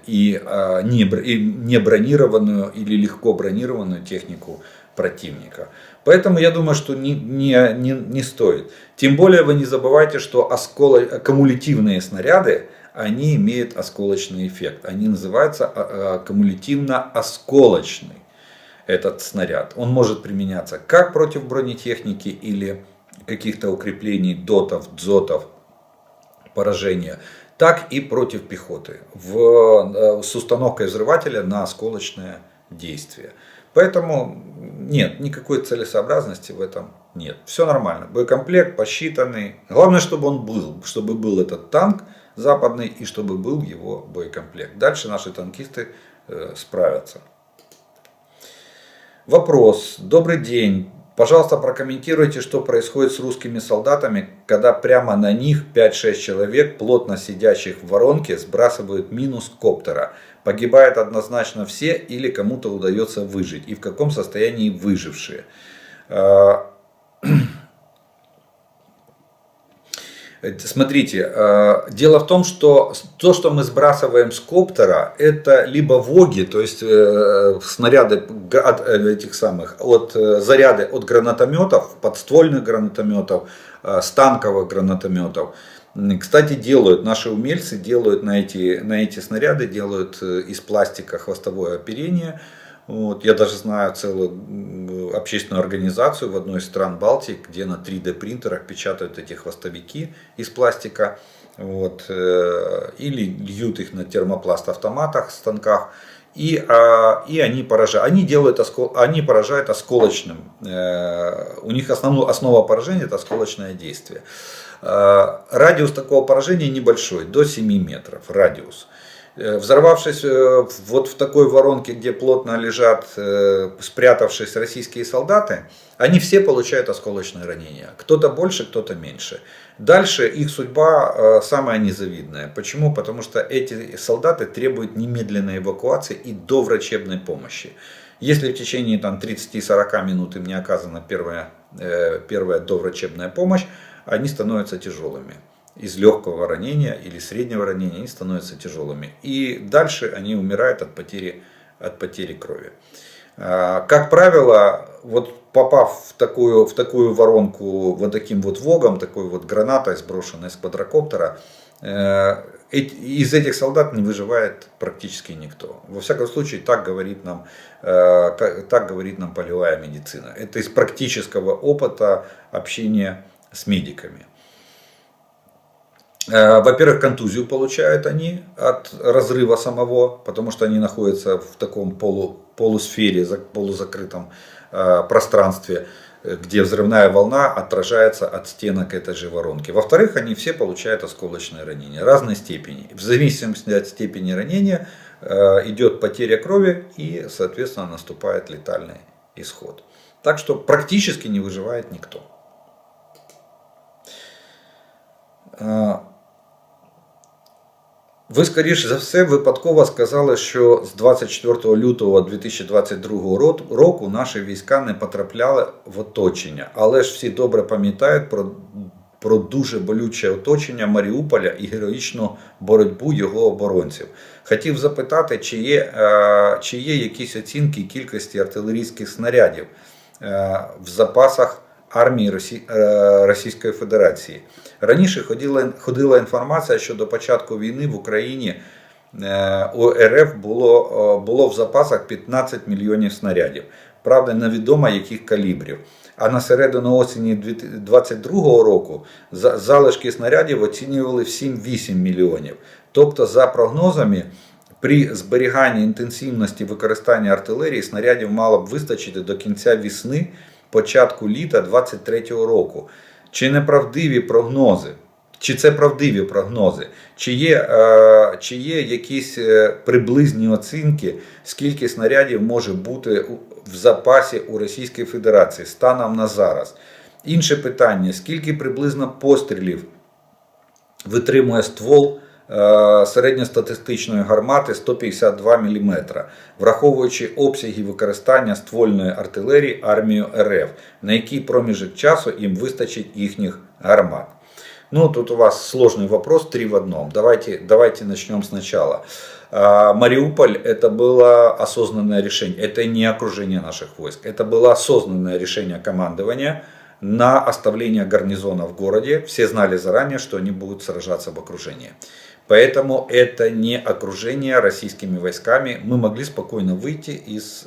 S1: и не бронированную или легко бронированную технику противника. Поэтому я думаю, что не стоит. Тем более вы не забывайте, что кумулятивные снаряды, они имеют осколочный эффект. Они называются кумулятивно-осколочный этот снаряд. Он может применяться как против бронетехники или каких-то укреплений, дотов, дзотов, поражения, так и против пехоты с установкой взрывателя на осколочное действие. Поэтому нет, никакой целесообразности в этом нет. Все нормально. Боекомплект посчитанный. Главное, чтобы он был. Чтобы был этот танк западный и чтобы был его боекомплект. Дальше наши танкисты справятся. Вопрос. Добрый день. Пожалуйста, прокомментируйте, что происходит с русскими солдатами, когда прямо на них 5-6 человек, плотно сидящих в воронке, сбрасывают мину с коптера. Погибают однозначно все или кому-то удается выжить? И в каком состоянии выжившие? Смотрите, дело в том, что то, что мы сбрасываем с коптера, это либо ВОГи, то есть снаряды заряды от гранатометов, подствольных гранатометов, станковых гранатометов. Кстати, наши умельцы делают на эти снаряды делают из пластика хвостовое оперение. Вот. Я даже знаю целую общественную организацию в одной из стран Балтии, где на 3D принтерах печатают эти хвостовики из пластика. Вот. Или льют их на термопласт автоматах, станках. И они поражают. Они поражают осколочным. У них основа поражения — это осколочное действие. Радиус такого поражения небольшой, до 7 метров радиус. Взорвавшись вот в такой воронке, где плотно лежат, спрятавшись российские солдаты, они все получают осколочные ранения. Кто-то больше, кто-то меньше. Дальше их судьба самая незавидная. Почему? Потому что эти солдаты требуют немедленной эвакуации и доврачебной помощи. Если в течение 30-40 минут им не оказана первая доврачебная помощь, они становятся тяжелыми. Из легкого ранения или среднего ранения они становятся тяжелыми. И дальше они умирают от потери крови. Как правило, вот попав в такую воронку вот таким вот ВОГом, такой вот гранатой, сброшенной с квадрокоптера, из этих солдат не выживает практически никто. Во всяком случае, так говорит нам полевая медицина. Это из практического опыта общения с медиками. Во-первых, контузию получают они от разрыва самого, потому что они находятся в таком полусфере, полузакрытом пространстве, где взрывная волна отражается от стенок этой же воронки. Во-вторых, они все получают осколочные ранения разной степени. В зависимости от степени ранения идет потеря крови и, соответственно, наступает летальный исход. Так что практически не выживает никто. Ви, скоріш за все, випадково сказали, що з 24 лютого 2022 року наші війська не потрапляли в оточення. Але ж всі добре пам'ятають про дуже болюче оточення Маріуполя і героїчну боротьбу його оборонців. Хотів запитати, чи є якісь оцінки кількості артилерійських снарядів в запасах армії Російської Федерації. Раніше ходила інформація, що до початку війни в Україні у РФ було в запасах 15 мільйонів снарядів. Правда, невідомо яких калібрів. А на середину осені 2022 року залишки снарядів оцінювали в 7-8 мільйонів. Тобто, за прогнозами, При зберіганні інтенсивності використання артилерії снарядів мало б вистачити до кінця весни, початку літа 2023 року. Чи неправдиві прогнози? Чи це правдиві прогнози? Чи є якісь приблизні оцінки, скільки снарядів може бути в запасі у Російської Федерації станом на зараз? Інше питання, скільки приблизно пострілів витримує ствол середньостатистичної гармати 152 мм, враховуючи обсяги використання ствольної артилерії армією РФ, на який проміжок часу їм вистачить їхніх гармат. Ну, тут у вас сложный вопрос, 3 в одном. Давайте начнем сначала. Мариуполь — это было осознанное решение, это не окружение наших войск, это было осознанное решение командования на оставление гарнизона в городе. Все знали заранее, что они будут сражаться в окружении. Поэтому это не окружение российскими войсками. Мы могли спокойно выйти из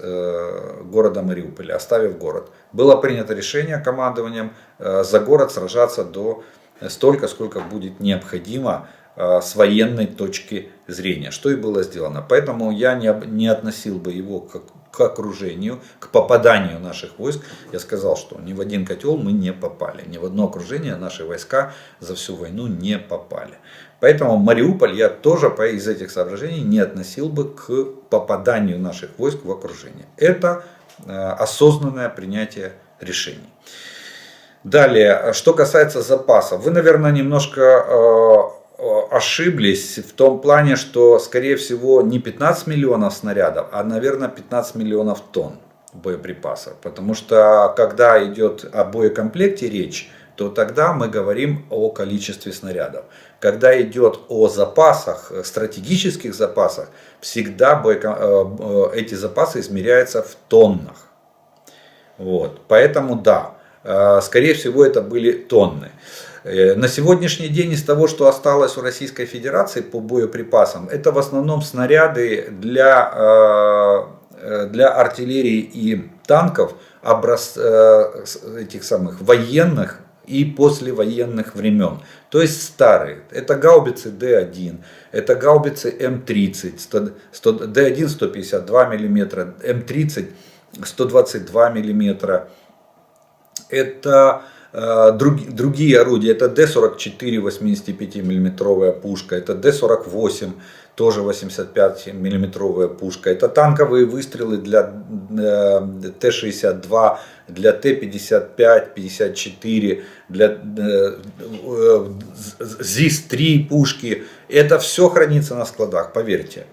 S1: города Мариуполя, оставив город. Было принято решение командованием за город сражаться до столько, сколько будет необходимо с военной точки зрения, что и было сделано. Поэтому я не относил бы его к окружению, к попаданию наших войск. Я сказал, что ни в один котел мы не попали, ни в одно окружение наши войска за всю войну не попали. Поэтому Мариуполь я тоже из этих соображений не относил бы к попаданию наших войск в окружение. Это осознанное принятие решений. Далее, что касается запасов. Вы, наверное, немножко ошиблись в том плане, что, скорее всего, не 15 миллионов снарядов, а, наверное, 15 миллионов тонн боеприпасов. Потому что, когда идет о боекомплекте речь, то тогда мы говорим о количестве снарядов. Когда идет о запасах, стратегических запасах, всегда эти запасы измеряются в тоннах. Вот. Поэтому да. Скорее всего, это были тонны. На сегодняшний день из того, что осталось у Российской Федерации по боеприпасам, это в основном снаряды для артиллерии и танков этих самых военных и послевоенных времен. То есть старые. Это гаубицы Д1, это гаубицы М30, Д1 152 мм, М30 122 мм. Это другие орудия, это Д-44 85-мм пушка, это Д-48 тоже 85-мм пушка, это танковые выстрелы для Т-62, для Т-55, 54, для ЗИС-3 пушки. Это все хранится на складах, поверьте.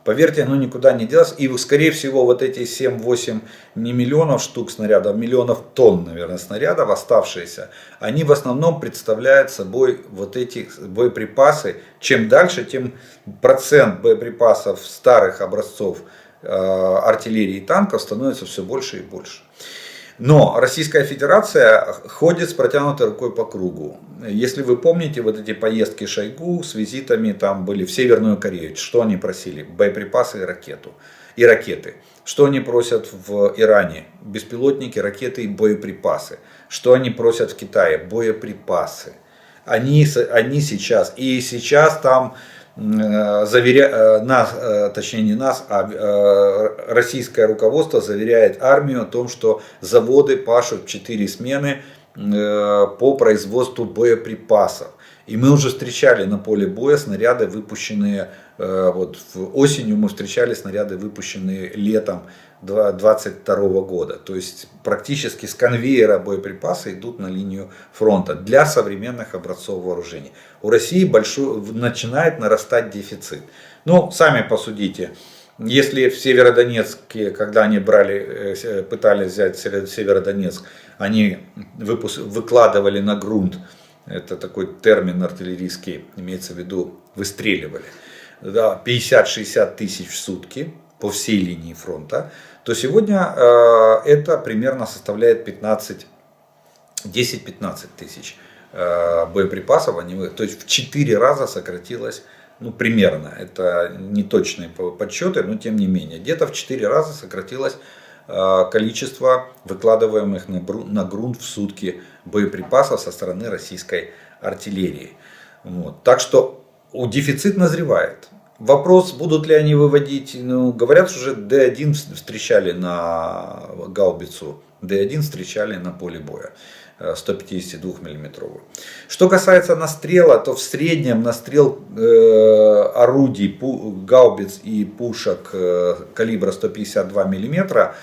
S1: Поверьте, оно никуда не делось. И, скорее всего, вот эти 7-8 не миллионов штук снарядов, миллионов тонн, наверное, снарядов оставшиеся, они в основном представляют собой вот эти боеприпасы. Чем дальше, тем процент боеприпасов старых образцов артиллерии и танков становится все больше и больше. Но Российская Федерация ходит с протянутой рукой по кругу. Если вы помните вот эти поездки Шойгу с визитами, там были в Северную Корею, что они просили? Боеприпасы и ракеты. Что они просят в Иране? Беспилотники, ракеты и боеприпасы. Что они просят в Китае? Боеприпасы. Они сейчас там российское руководство заверяет армию о том, что заводы пашут 4 смены по производству боеприпасов. И мы уже встречали на поле боя снаряды, выпущенные осенью, мы встречали снаряды, выпущенные летом 2022 года. То есть практически с конвейера боеприпасы идут на линию фронта для современных образцов вооружений. У России начинает нарастать дефицит. Ну, сами посудите. Если в Северодонецке, когда они пытались взять Северодонецк, они выкладывали на грунт, это такой термин артиллерийский, имеется в виду, выстреливали, 50-60 тысяч в сутки по всей линии фронта, то сегодня это примерно составляет 10-15 тысяч боеприпасов. То есть в 4 раза сократилось, ну примерно, это не точные подсчеты, но тем не менее, где-то в 4 раза сократилось количество выкладываемых на грунт в сутки боеприпасов со стороны российской артиллерии. Вот. Так что дефицит назревает. Вопрос, будут ли они выводить, ну, говорят, что уже Д-1 встречали на гаубицу, Д-1 встречали на поле боя, 152 миллиметровую. Что касается настрела, то в среднем настрел орудий, гаубиц и пушек калибра 152 миллиметра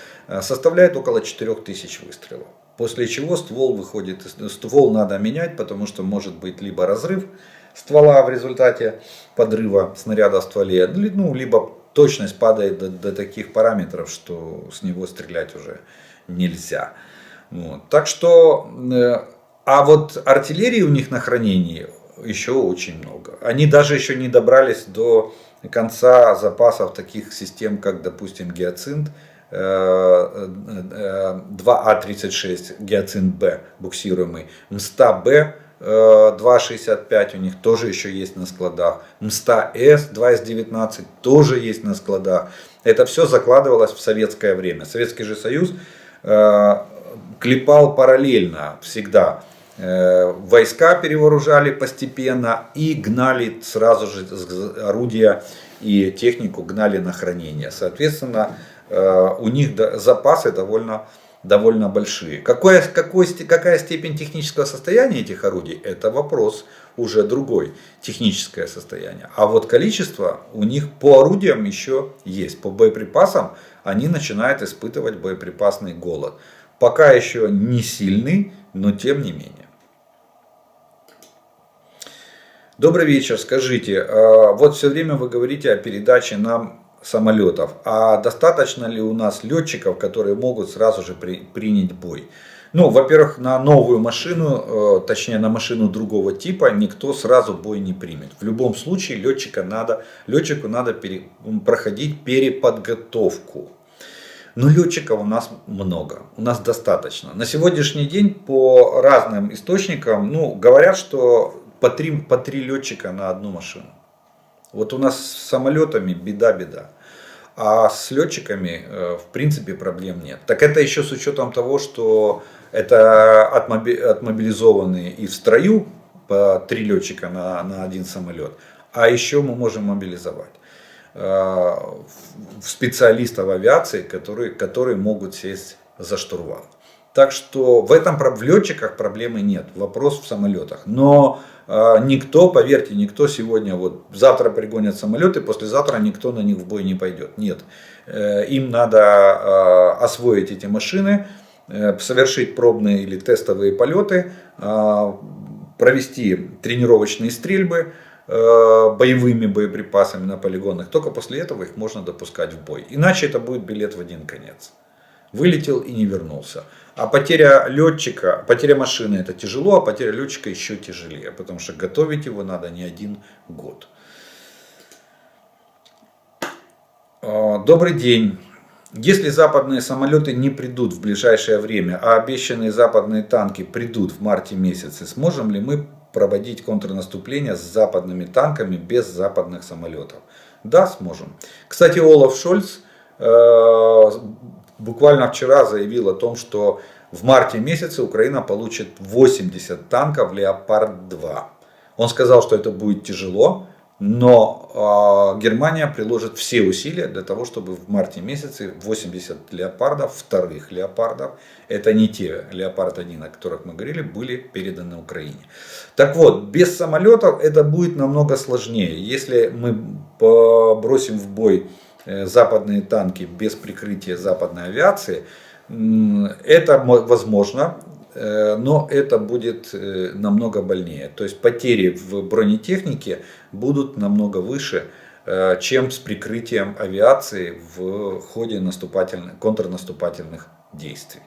S1: составляет около 4000 выстрелов. После чего ствол выходит, ствол надо менять, потому что может быть либо разрыв ствола в результате подрыва снаряда в стволе, ну, либо точность падает до таких параметров, что с него стрелять уже нельзя. Вот. Так что, а вот артиллерии у них на хранении еще очень много. Они даже еще не добрались до конца запасов таких систем, как, допустим, Гиацинт, 2А36 Гиацинт Б буксируемый, МСТА Б 2,65 у них тоже еще есть на складах, МСТА С 2С19 тоже есть на складах. Это все закладывалось в советское время. Советский же Союз клепал параллельно всегда. Войска перевооружали постепенно и гнали сразу же орудия и технику гнали на хранение. Соответственно, у них запасы довольно большие. Какая степень технического состояния этих орудий, это вопрос уже другой, техническое состояние. А вот количество у них по орудиям еще есть. По боеприпасам они начинают испытывать боеприпасный голод. Пока еще не сильный, но тем не менее. Добрый вечер, скажите, вот все время вы говорите о передаче нам самолетов, а достаточно ли у нас летчиков, которые могут сразу же принять бой? Ну, во-первых, на новую машину, точнее на машину другого типа, никто сразу бой не примет. В любом случае летчику надо проходить переподготовку. Но летчиков у нас много, у нас достаточно. На сегодняшний день по разным источникам говорят, что по три летчика на одну машину. Вот у нас с самолетами беда. А с летчиками в принципе проблем нет. Так это еще с учетом того, что это отмобилизованные и в строю по 3 летчика на один самолет. А еще мы можем мобилизовать специалистов авиации, которые могут сесть за штурвал. Так что в летчиках проблемы нет. Вопрос в самолетах. Но никто, поверьте, никто сегодня, вот завтра пригонят самолеты, послезавтра никто на них в бой не пойдет. Нет. Им надо освоить эти машины, совершить пробные или тестовые полеты, провести тренировочные стрельбы боевыми боеприпасами на полигонах. Только после этого их можно допускать в бой. Иначе это будет билет в один конец. Вылетел и не вернулся. А потеря машины это тяжело, а потеря летчика еще тяжелее. Потому что готовить его надо не 1 год. Добрый день. Если западные самолеты не придут в ближайшее время, а обещанные западные танки придут в марте месяце, сможем ли мы проводить контрнаступление с западными танками без западных самолетов? Да, сможем. Кстати, Олаф Шольц буквально вчера заявил о том, что в марте месяце Украина получит 80 танков Леопард-2. Он сказал, что это будет тяжело, но Германия приложит все усилия для того, чтобы в марте месяце 80 леопардов, вторых леопардов, это не те Леопард-1, о которых мы говорили, были переданы Украине. Так вот, без самолетов это будет намного сложнее. Если мы бросим в бой западные танки без прикрытия западной авиации, это возможно, но это будет намного больнее. То есть потери в бронетехнике будут намного выше, чем с прикрытием авиации в ходе контрнаступательных действий.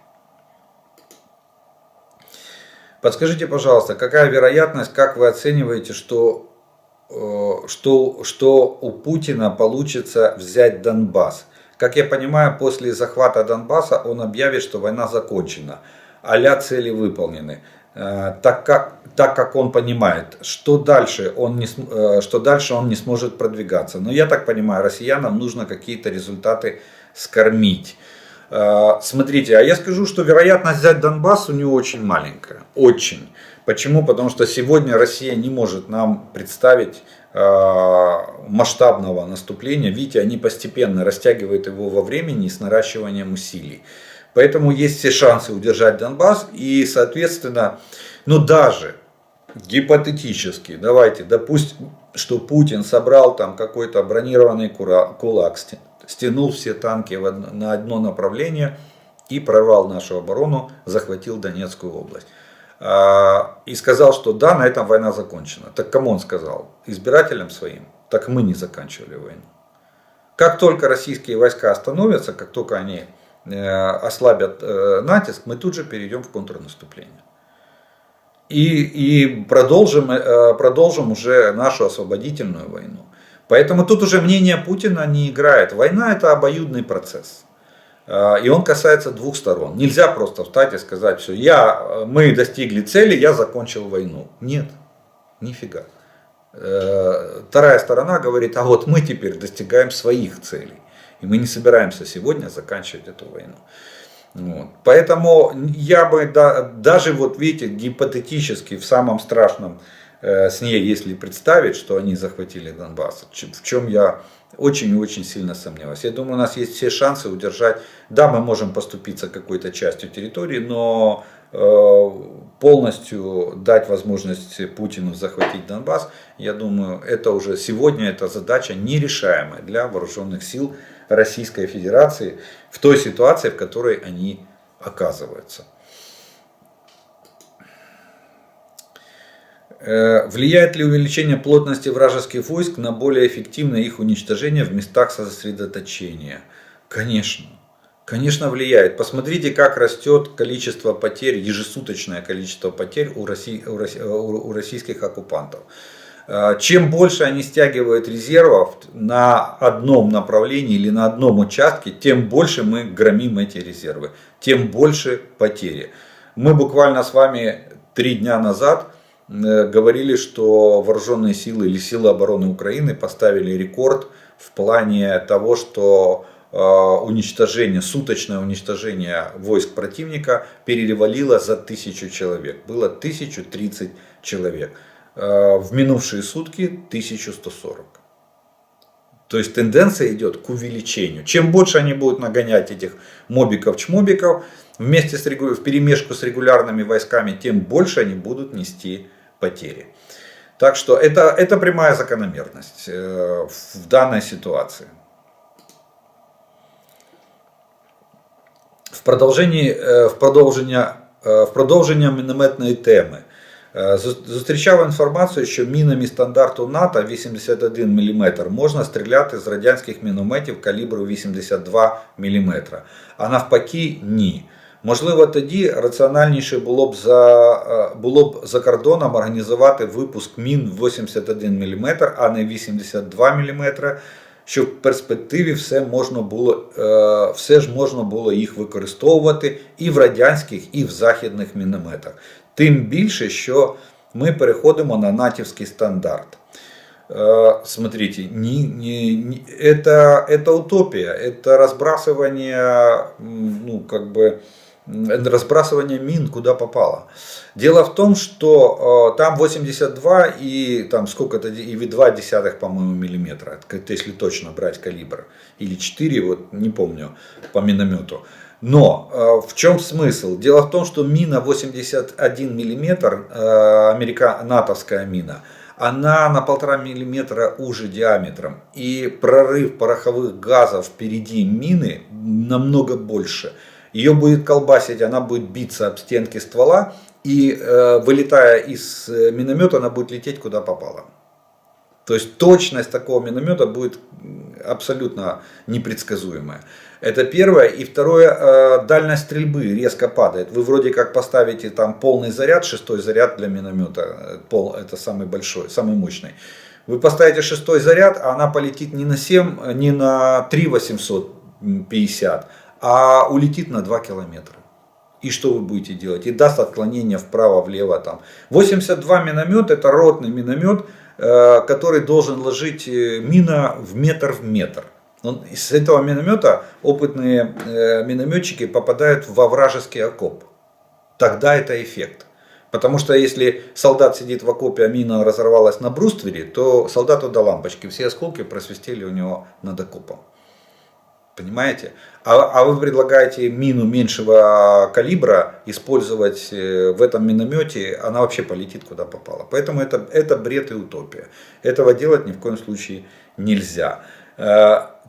S1: Подскажите, пожалуйста, какая вероятность, как вы оцениваете, что у Путина получится взять Донбасс? Как я понимаю, после захвата Донбасса он объявит, что война закончена, а-ля цели выполнены. Так как он понимает, что дальше он не сможет продвигаться. Но я так понимаю, россиянам нужно какие-то результаты скормить. Смотрите, а я скажу, что вероятность взять Донбасс у него очень маленькая. Очень. Почему? Потому что сегодня Россия не может нам представить масштабного наступления. Видите, они постепенно растягивают его во времени с наращиванием усилий. Поэтому есть все шансы удержать Донбасс. И, соответственно, ну даже гипотетически, давайте допустим, что Путин собрал там какой-то бронированный кулак, стянул все танки на одно направление и прорвал нашу оборону, захватил Донецкую область. И сказал, что да, на этом война закончена. Так кому он сказал? Избирателям своим. Так мы не заканчивали войну. Как только российские войска остановятся, как только они ослабят натиск, мы тут же перейдем в контрнаступление. И продолжим уже нашу освободительную войну. Поэтому тут уже мнение Путина не играет. Война — это обоюдный процесс. И он касается двух сторон. Нельзя просто встать и сказать, все, мы достигли цели, я закончил войну. Нет, нифига. Вторая сторона говорит, а вот мы теперь достигаем своих целей. И мы не собираемся сегодня заканчивать эту войну. Вот. Поэтому я бы, даже вот видите, гипотетически в самом страшном сне, если представить, что они захватили Донбасс, в чем я очень и очень сильно сомневаюсь. Я думаю, у нас есть все шансы удержать. Да, мы можем поступиться какой-то частью территории, но полностью дать возможность Путину захватить Донбасс, я думаю, это уже сегодня эта задача нерешаемая для вооруженных сил Российской Федерации в той ситуации, в которой они оказываются. Влияет ли увеличение плотности вражеских войск на более эффективное их уничтожение в местах сосредоточения? Конечно. Конечно, влияет. Посмотрите, как растет количество потерь, ежесуточное количество потерь у российских оккупантов. Чем больше они стягивают резервов на одном направлении или на одном участке, тем больше мы громим эти резервы, тем больше потери. Мы буквально с вами 3 дня назад говорили, что вооруженные силы или силы обороны Украины поставили рекорд в плане того, что суточное уничтожение войск противника перевалило за 1000 человек. Было 1030 человек. В минувшие сутки 1140. То есть тенденция идет к увеличению. Чем больше они будут нагонять этих мобиков-чмобиков вперемешку с регулярными войсками, тем больше они будут нести потери. Так что это прямая закономерность в данной ситуации. В продовження мінометної теми. Зустрічав інформацію, що мінами стандарту НАТО 81 мм можна стріляти з радянських мінометів калібру 82 мм, а навпаки ні. Можливо, тоді раціональніше було б за кордоном організувати випуск мін 81 мм, а не 82 мм, щоб в перспективі все ж можна було їх використовувати і в радянських, і в західних мінометах. Тим більше, що ми переходимо на натівський стандарт. Смотрите, это утопия, это разбрасывание мин куда попало. Дело в том, что там 82 и там сколько-то, и 2, по-моему, миллиметра, если точно брать калибр, или 4, вот не помню, по миномету. Но в чем смысл? Дело в том, что мина 81 мм, натовская мина, она на 1,5 мм уже диаметром. И прорыв пороховых газов впереди мины намного больше. Ее будет колбасить, она будет биться об стенки ствола. И вылетая из миномета, она будет лететь куда попало. То есть точность такого миномета будет абсолютно непредсказуемая. Это первое. И второе, дальность стрельбы резко падает. Вы вроде как поставите там полный заряд, 6-й заряд для миномета, это самый большой, самый мощный. Вы поставите 6-й заряд, а она полетит не на 7, не на 3,850, а улетит на 2 километра. И что вы будете делать? И даст отклонение вправо-влево там. 82 миномет — это ротный миномет, который должен ложить мина в метр. С этого миномета опытные минометчики попадают во вражеский окоп. Тогда это эффект. Потому что если солдат сидит в окопе, а мина разорвалась на бруствере, то солдату до лампочки. Все осколки просвистели у него над окопом. Понимаете? А вы предлагаете мину меньшего калибра использовать в этом миномете, она вообще полетит куда попало. Поэтому это бред и утопия. Этого делать ни в коем случае нельзя.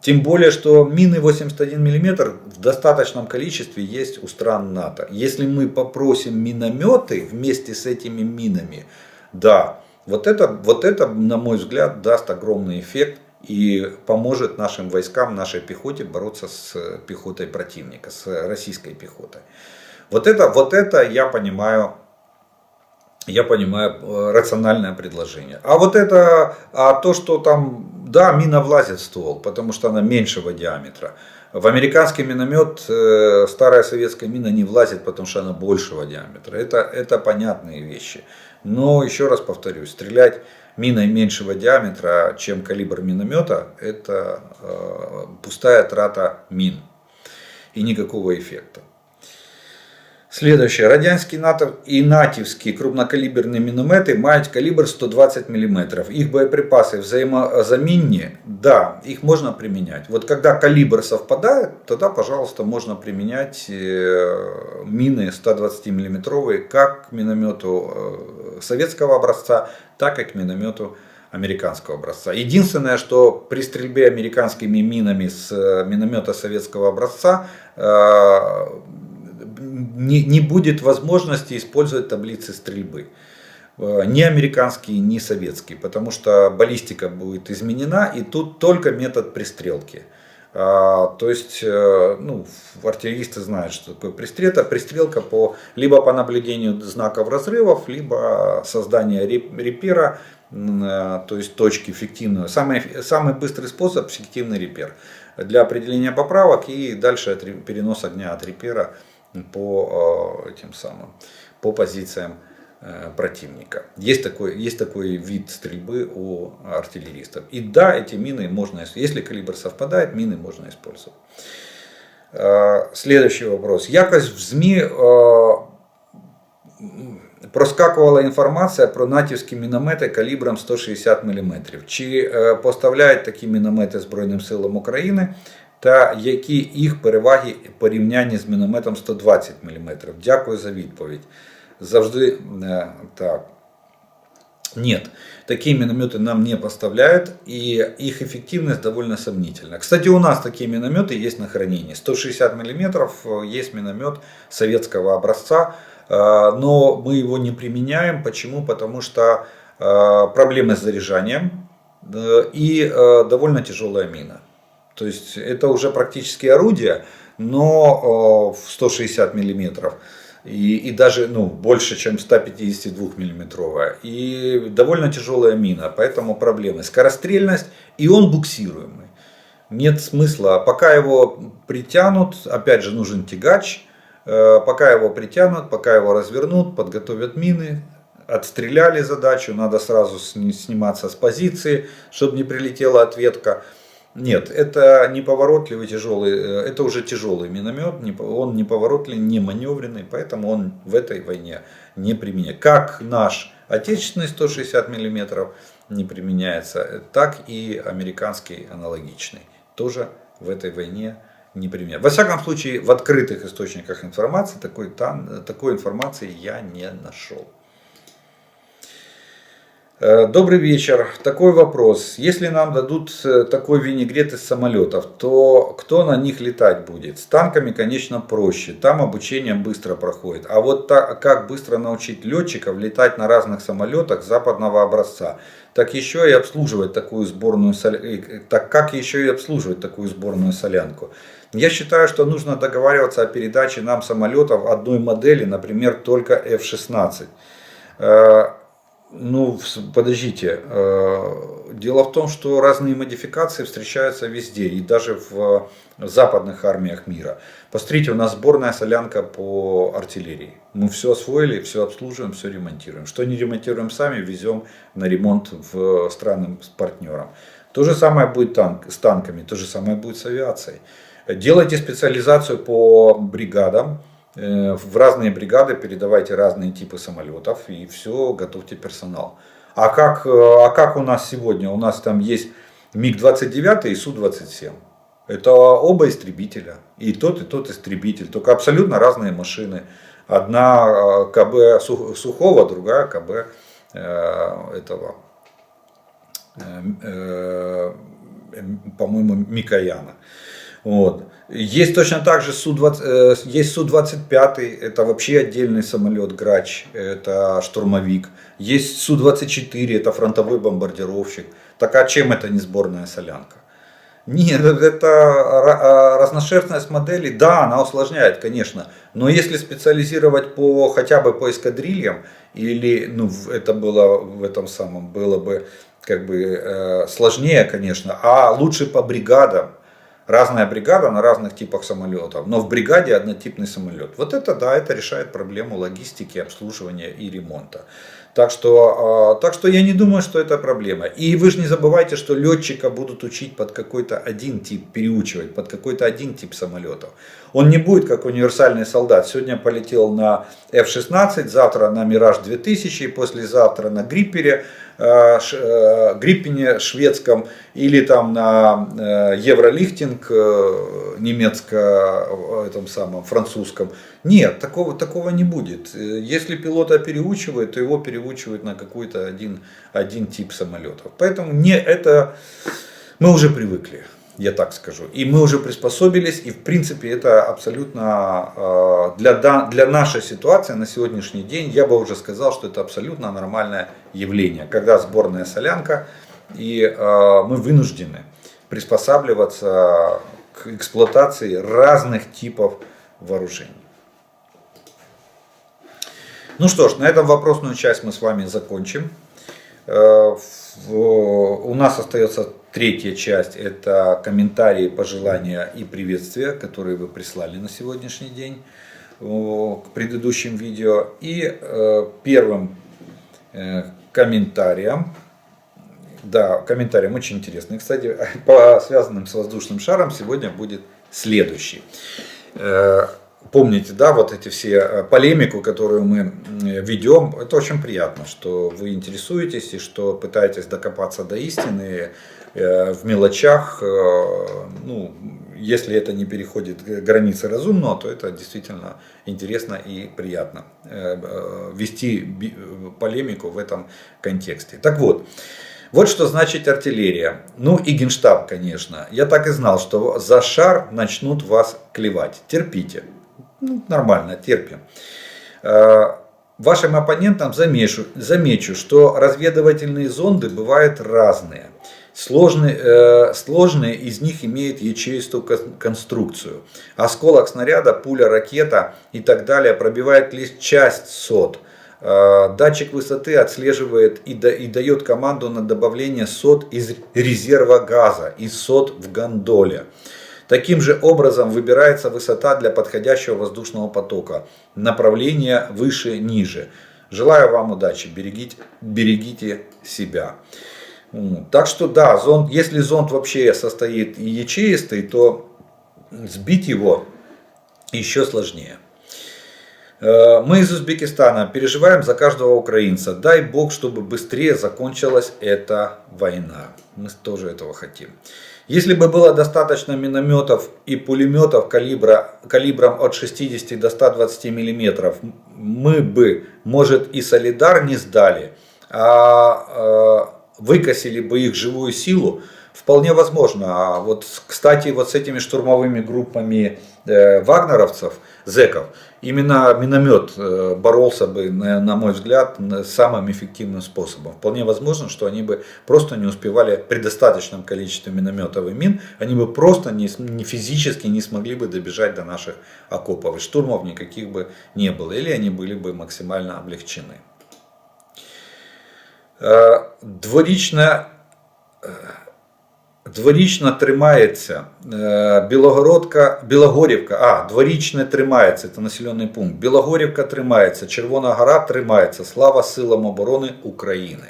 S1: Тем более, что мины 81 мм в достаточном количестве есть у стран НАТО. Если мы попросим минометы вместе с этими минами, да, вот это, на мой взгляд, даст огромный эффект и поможет нашим войскам, нашей пехоте бороться с пехотой противника, с российской пехотой. Вот это я понимаю рациональное предложение. А то, что там, да, мина влазит в ствол, потому что она меньшего диаметра. В американский миномет старая советская мина не влазит, потому что она большего диаметра. Это понятные вещи. Но еще раз повторюсь, стрелять миной меньшего диаметра, чем калибр миномета, это пустая трата мин и никакого эффекта. Следующее. Радянські і натівські крупнокаліберні міномети мають калібр 120 мм. Их боеприпасы взаимозаменные, да, их можно применять. Вот когда калибр совпадает, тогда, пожалуйста, можно применять мины 120 мм как к миномету советского образца, так и к миномету американского образца. Единственное, что при стрельбе американскими минами с миномета советского образца не будет возможности использовать таблицы стрельбы. Ни американские, ни советские. Потому что баллистика будет изменена. И тут только метод пристрелки. То есть, артиллеристы знают, что такое пристрелка. Пристрелка либо по наблюдению знаков разрывов, либо создание репера, то есть точки фиктивного. Самый быстрый способ — фиктивный репер. Для определения поправок и дальше перенос огня от репера по позициям противника. Есть такой вид стрельбы у артиллеристов. И да, эти мины можно, если калибр совпадает, мины можно использовать. Следующий вопрос. Якось в ЗМІ проскакувала інформація про натівські міномети калібром 160 мм. Чи поставляють такі міномети Збройним силам України? Та які їх переваги в порівнянні з мінометом 120 мм? Дякую за відповідь. Завжди так. Нет, такие минометы нам не поставляют, и их эффективность довольно сомнительна. Кстати, у нас такие минометы есть на хранении. 160 мм есть миномет советского образца, но мы его не применяем. Почему? Потому что проблемы с заряжанием и довольно тяжелая мина. То есть это уже практически орудие, но в 160 мм. И даже больше, чем 152 миллиметровая. И довольно тяжелая мина, поэтому проблемы. Скорострельность, и он буксируемый. Нет смысла, пока его притянут, опять же нужен тягач, пока его притянут, пока его развернут, подготовят мины, отстреляли задачу, надо сразу сниматься с позиции, чтобы не прилетела ответка. Нет, это неповоротливый, тяжелый, это уже тяжелый миномет, он неповоротливый, не маневренный, поэтому он в этой войне не применяется. Как наш отечественный 160 мм не применяется, так и американский аналогичный тоже в этой войне не применяется. Во всяком случае, в открытых источниках информации такой информации я не нашел. Добрый вечер. Такой вопрос. Если нам дадут такой винегрет из самолетов, то кто на них летать будет? С танками, конечно, проще. Там обучение быстро проходит. А вот как быстро научить летчиков летать на разных самолетах западного образца? Так еще и обслуживать такую сборную солянку. Я считаю, что нужно договариваться о передаче нам самолетов одной модели, например, только F-16. Подождите. Дело в том, что разные модификации встречаются везде, и даже в западных армиях мира. Посмотрите, у нас сборная солянка по артиллерии. Мы все освоили, все обслуживаем, все ремонтируем. Что не ремонтируем сами, везем на ремонт в страны с партнером. То же самое будет с танками, то же самое будет с авиацией. Делайте специализацию по бригадам, в разные бригады передавайте разные типы самолетов и все, готовьте персонал. А как у нас сегодня? У нас там есть МиГ-29 и Су-27. Это оба истребителя. И тот истребитель. Только абсолютно разные машины. Одна КБ Сухого, другая КБ этого, по-моему, Микояна. Вот. Есть точно так же есть Су-25, это вообще отдельный самолет Грач, это штурмовик. Есть Су-24, это фронтовой бомбардировщик. Так а чем это не сборная солянка? Нет, это разношерстность моделей, да, она усложняет, конечно. Но если специализировать хотя бы по эскадрильям, или это было в этом самом, было бы как бы сложнее, конечно, а лучше по бригадам. Разная бригада на разных типах самолетов, но в бригаде однотипный самолет. Вот это да, это решает проблему логистики, обслуживания и ремонта. Так что я не думаю, что это проблема. И вы же не забывайте, что летчика будут учить под какой-то один тип, переучивать под какой-то один тип самолетов. Он не будет как универсальный солдат. Сегодня полетел на F-16, завтра на Мираж 2000, послезавтра на Гриппене шведском или там на Евролихтинг французском. Нет, такого не будет. Если пилота переучивают, то его переучивают на какой-то один тип самолетов. Поэтому мы уже привыкли, я так скажу. И мы уже приспособились, и в принципе это абсолютно для нашей ситуации на сегодняшний день, я бы уже сказал, что это абсолютно нормальное явление. Когда сборная солянка, и мы вынуждены приспосабливаться к эксплуатации разных типов вооружений. Ну что ж, на этом вопросную часть мы с вами закончим. У нас остается третья часть, это комментарии, пожелания и приветствия, которые вы прислали на сегодняшний день к предыдущим видео. И первым комментарием, комментарием очень интересный, кстати, по связанным с воздушным шаром сегодня будет следующий. Помните, да, вот эти все полемику, которую мы ведем, это очень приятно, что вы интересуетесь и что пытаетесь докопаться до истины в мелочах. Если это не переходит границы разумного, то это действительно интересно и приятно вести полемику в этом контексте. Так вот что значит артиллерия. И Генштаб, конечно. Я так и знал, что за шар начнут вас клевать. Терпите. Нормально, терпим. Вашим оппонентам замечу, что разведывательные зонды бывают разные. Сложные из них имеют ячеистую конструкцию. Осколок снаряда, пуля, ракета и так далее пробивает лишь часть сот. Датчик высоты отслеживает и дает команду на добавление сот из резерва газа, из сот в гондоле. Таким же образом выбирается высота для подходящего воздушного потока, направление выше-ниже. Желаю вам удачи, берегите себя. Так что да, если зонд вообще состоит ячеистый, то сбить его еще сложнее. Мы из Узбекистана переживаем за каждого украинца. Дай Бог, чтобы быстрее закончилась эта война. Мы тоже этого хотим. Если бы было достаточно минометов и пулеметов калибром от 60 до 120 мм, мы бы, может, и Солидар не сдали, а выкосили бы их живую силу. Вполне возможно. Кстати, с этими штурмовыми группами вагнеровцев, зэков, именно миномет боролся бы, на мой взгляд, самым эффективным способом. Вполне возможно, что они бы просто не успевали при достаточном количестве минометов и мин, они бы просто физически не смогли бы добежать до наших окопов. И штурмов никаких бы не было. Или они были бы максимально облегчены. Дворічна тримається, Білогорівка, Дворічне тримається, це населений пункт. Білогорівка тримається, Червона Гора тримається. Слава силам оборони України.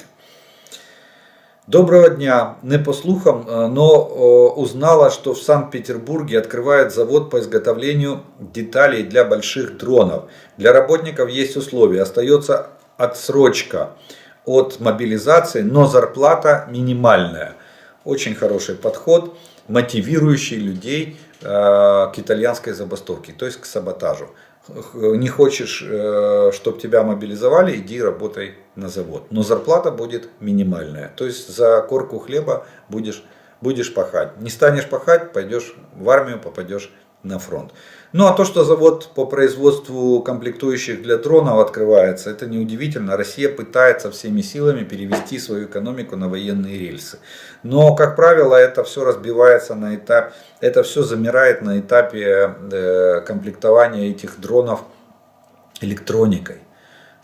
S1: Доброго дня. Не по слухам, но узнала, что в Санкт-Петербурге открывает завод по изготовлению деталей для больших дронов. Для работников есть условия. Остается отсрочка от мобилизации, но зарплата минимальная. Очень хороший подход, мотивирующий людей к итальянской забастовке, то есть к саботажу. Не хочешь, чтобы тебя мобилизовали, иди работай на завод. Но зарплата будет минимальная. То есть за корку хлеба будешь пахать. Не станешь пахать, пойдешь в армию, попадешь на фронт. Ну а то, что завод по производству комплектующих для дронов открывается, это неудивительно. Россия пытается всеми силами перевести свою экономику на военные рельсы. Но, как правило, это все разбивается на этапе, это все замирает на этапе комплектования этих дронов электроникой.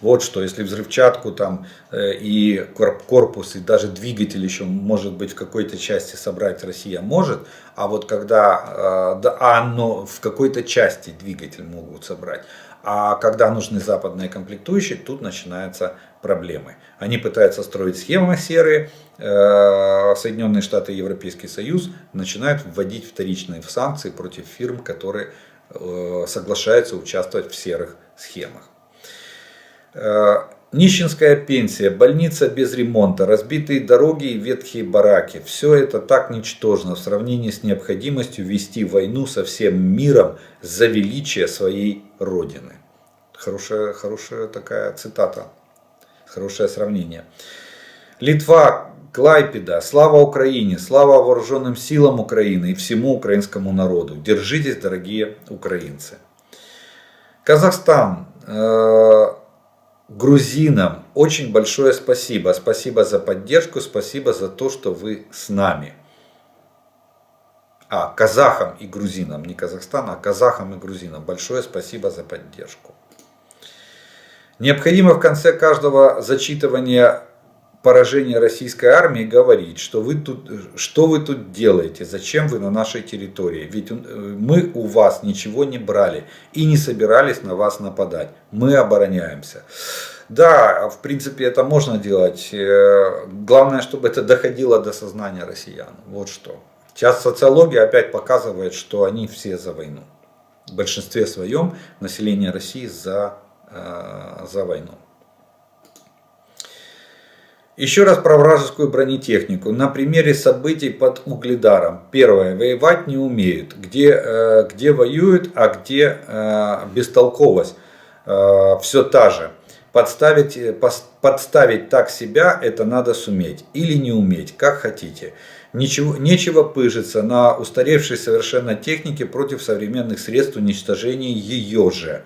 S1: Вот что, если взрывчатку там и корпус, и даже двигатель еще, может быть, в какой-то части собрать Россия может, а вот когда, но в какой-то части двигатель могут собрать, а когда нужны западные комплектующие, тут начинаются проблемы. Они пытаются строить схемы серые, Соединенные Штаты и Европейский Союз начинают вводить вторичные санкции против фирм, которые соглашаются участвовать в серых схемах. Нищенская пенсия, больница без ремонта, разбитые дороги и ветхие бараки. Все это так ничтожно в сравнении с необходимостью вести войну со всем миром за величие своей родины. Хорошая такая цитата, хорошее сравнение. Литва, Клайпеда, слава Украине, слава вооруженным силам Украины и всему украинскому народу. Держитесь, дорогие украинцы. Казахстан. Грузинам очень большое спасибо. Спасибо за поддержку, спасибо за то, что вы с нами. Казахам и грузинам, не Казахстан, а казахам и грузинам. Большое спасибо за поддержку. Необходимо в конце каждого зачитывания поражения российской армии говорить, что вы тут делаете, зачем вы на нашей территории. Ведь мы у вас ничего не брали и не собирались на вас нападать. Мы обороняемся. Да, в принципе это можно делать. Главное, чтобы это доходило до сознания россиян. Вот что. Сейчас социология опять показывает, что они все за войну. В большинстве своем население России за войну. Еще раз про вражескую бронетехнику. На примере событий под Угледаром. Первое. Воевать не умеют. Где воюют, а где бестолковость. Все та же. Подставить так себя, это надо суметь. Или не уметь, как хотите. Нечего пыжиться на устаревшей совершенно технике против современных средств уничтожения ее же.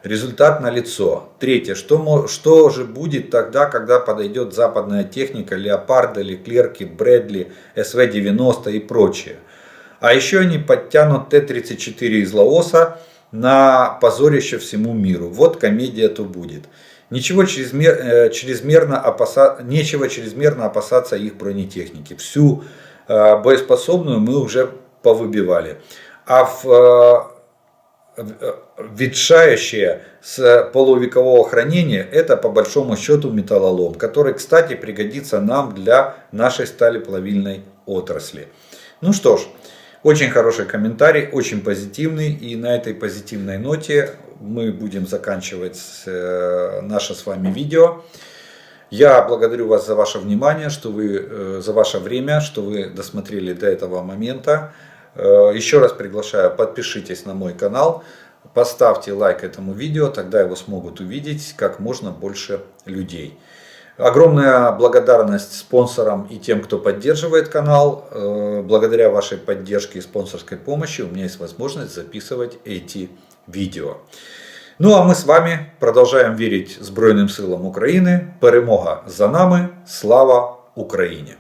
S1: Результат налицо. Третье. Что же будет тогда, когда подойдет западная техника Леопарда, Леклерки, Брэдли, СВ-90 и прочее. А еще они подтянут Т-34 из Лаоса на позорище всему миру. Вот комедия-то будет. Нечего чрезмерно опасаться их бронетехники. Всю боеспособную мы уже повыбивали. Ветшающее с полувекового хранения — это по большому счету металлолом, который, кстати, пригодится нам для нашей сталеплавильной отрасли. Ну что ж, очень хороший комментарий, очень позитивный, и на этой позитивной ноте мы будем заканчивать наше с вами видео. Я благодарю вас за ваше внимание, за ваше время, что вы досмотрели до этого момента. Еще раз приглашаю, подпишитесь на мой канал, поставьте лайк этому видео, тогда его смогут увидеть как можно больше людей. Огромная благодарность спонсорам и тем, кто поддерживает канал. Благодаря вашей поддержке и спонсорской помощи у меня есть возможность записывать эти видео. Ну а мы с вами продолжаем верить Збройним силам України. Перемога за нами. Слава Україні!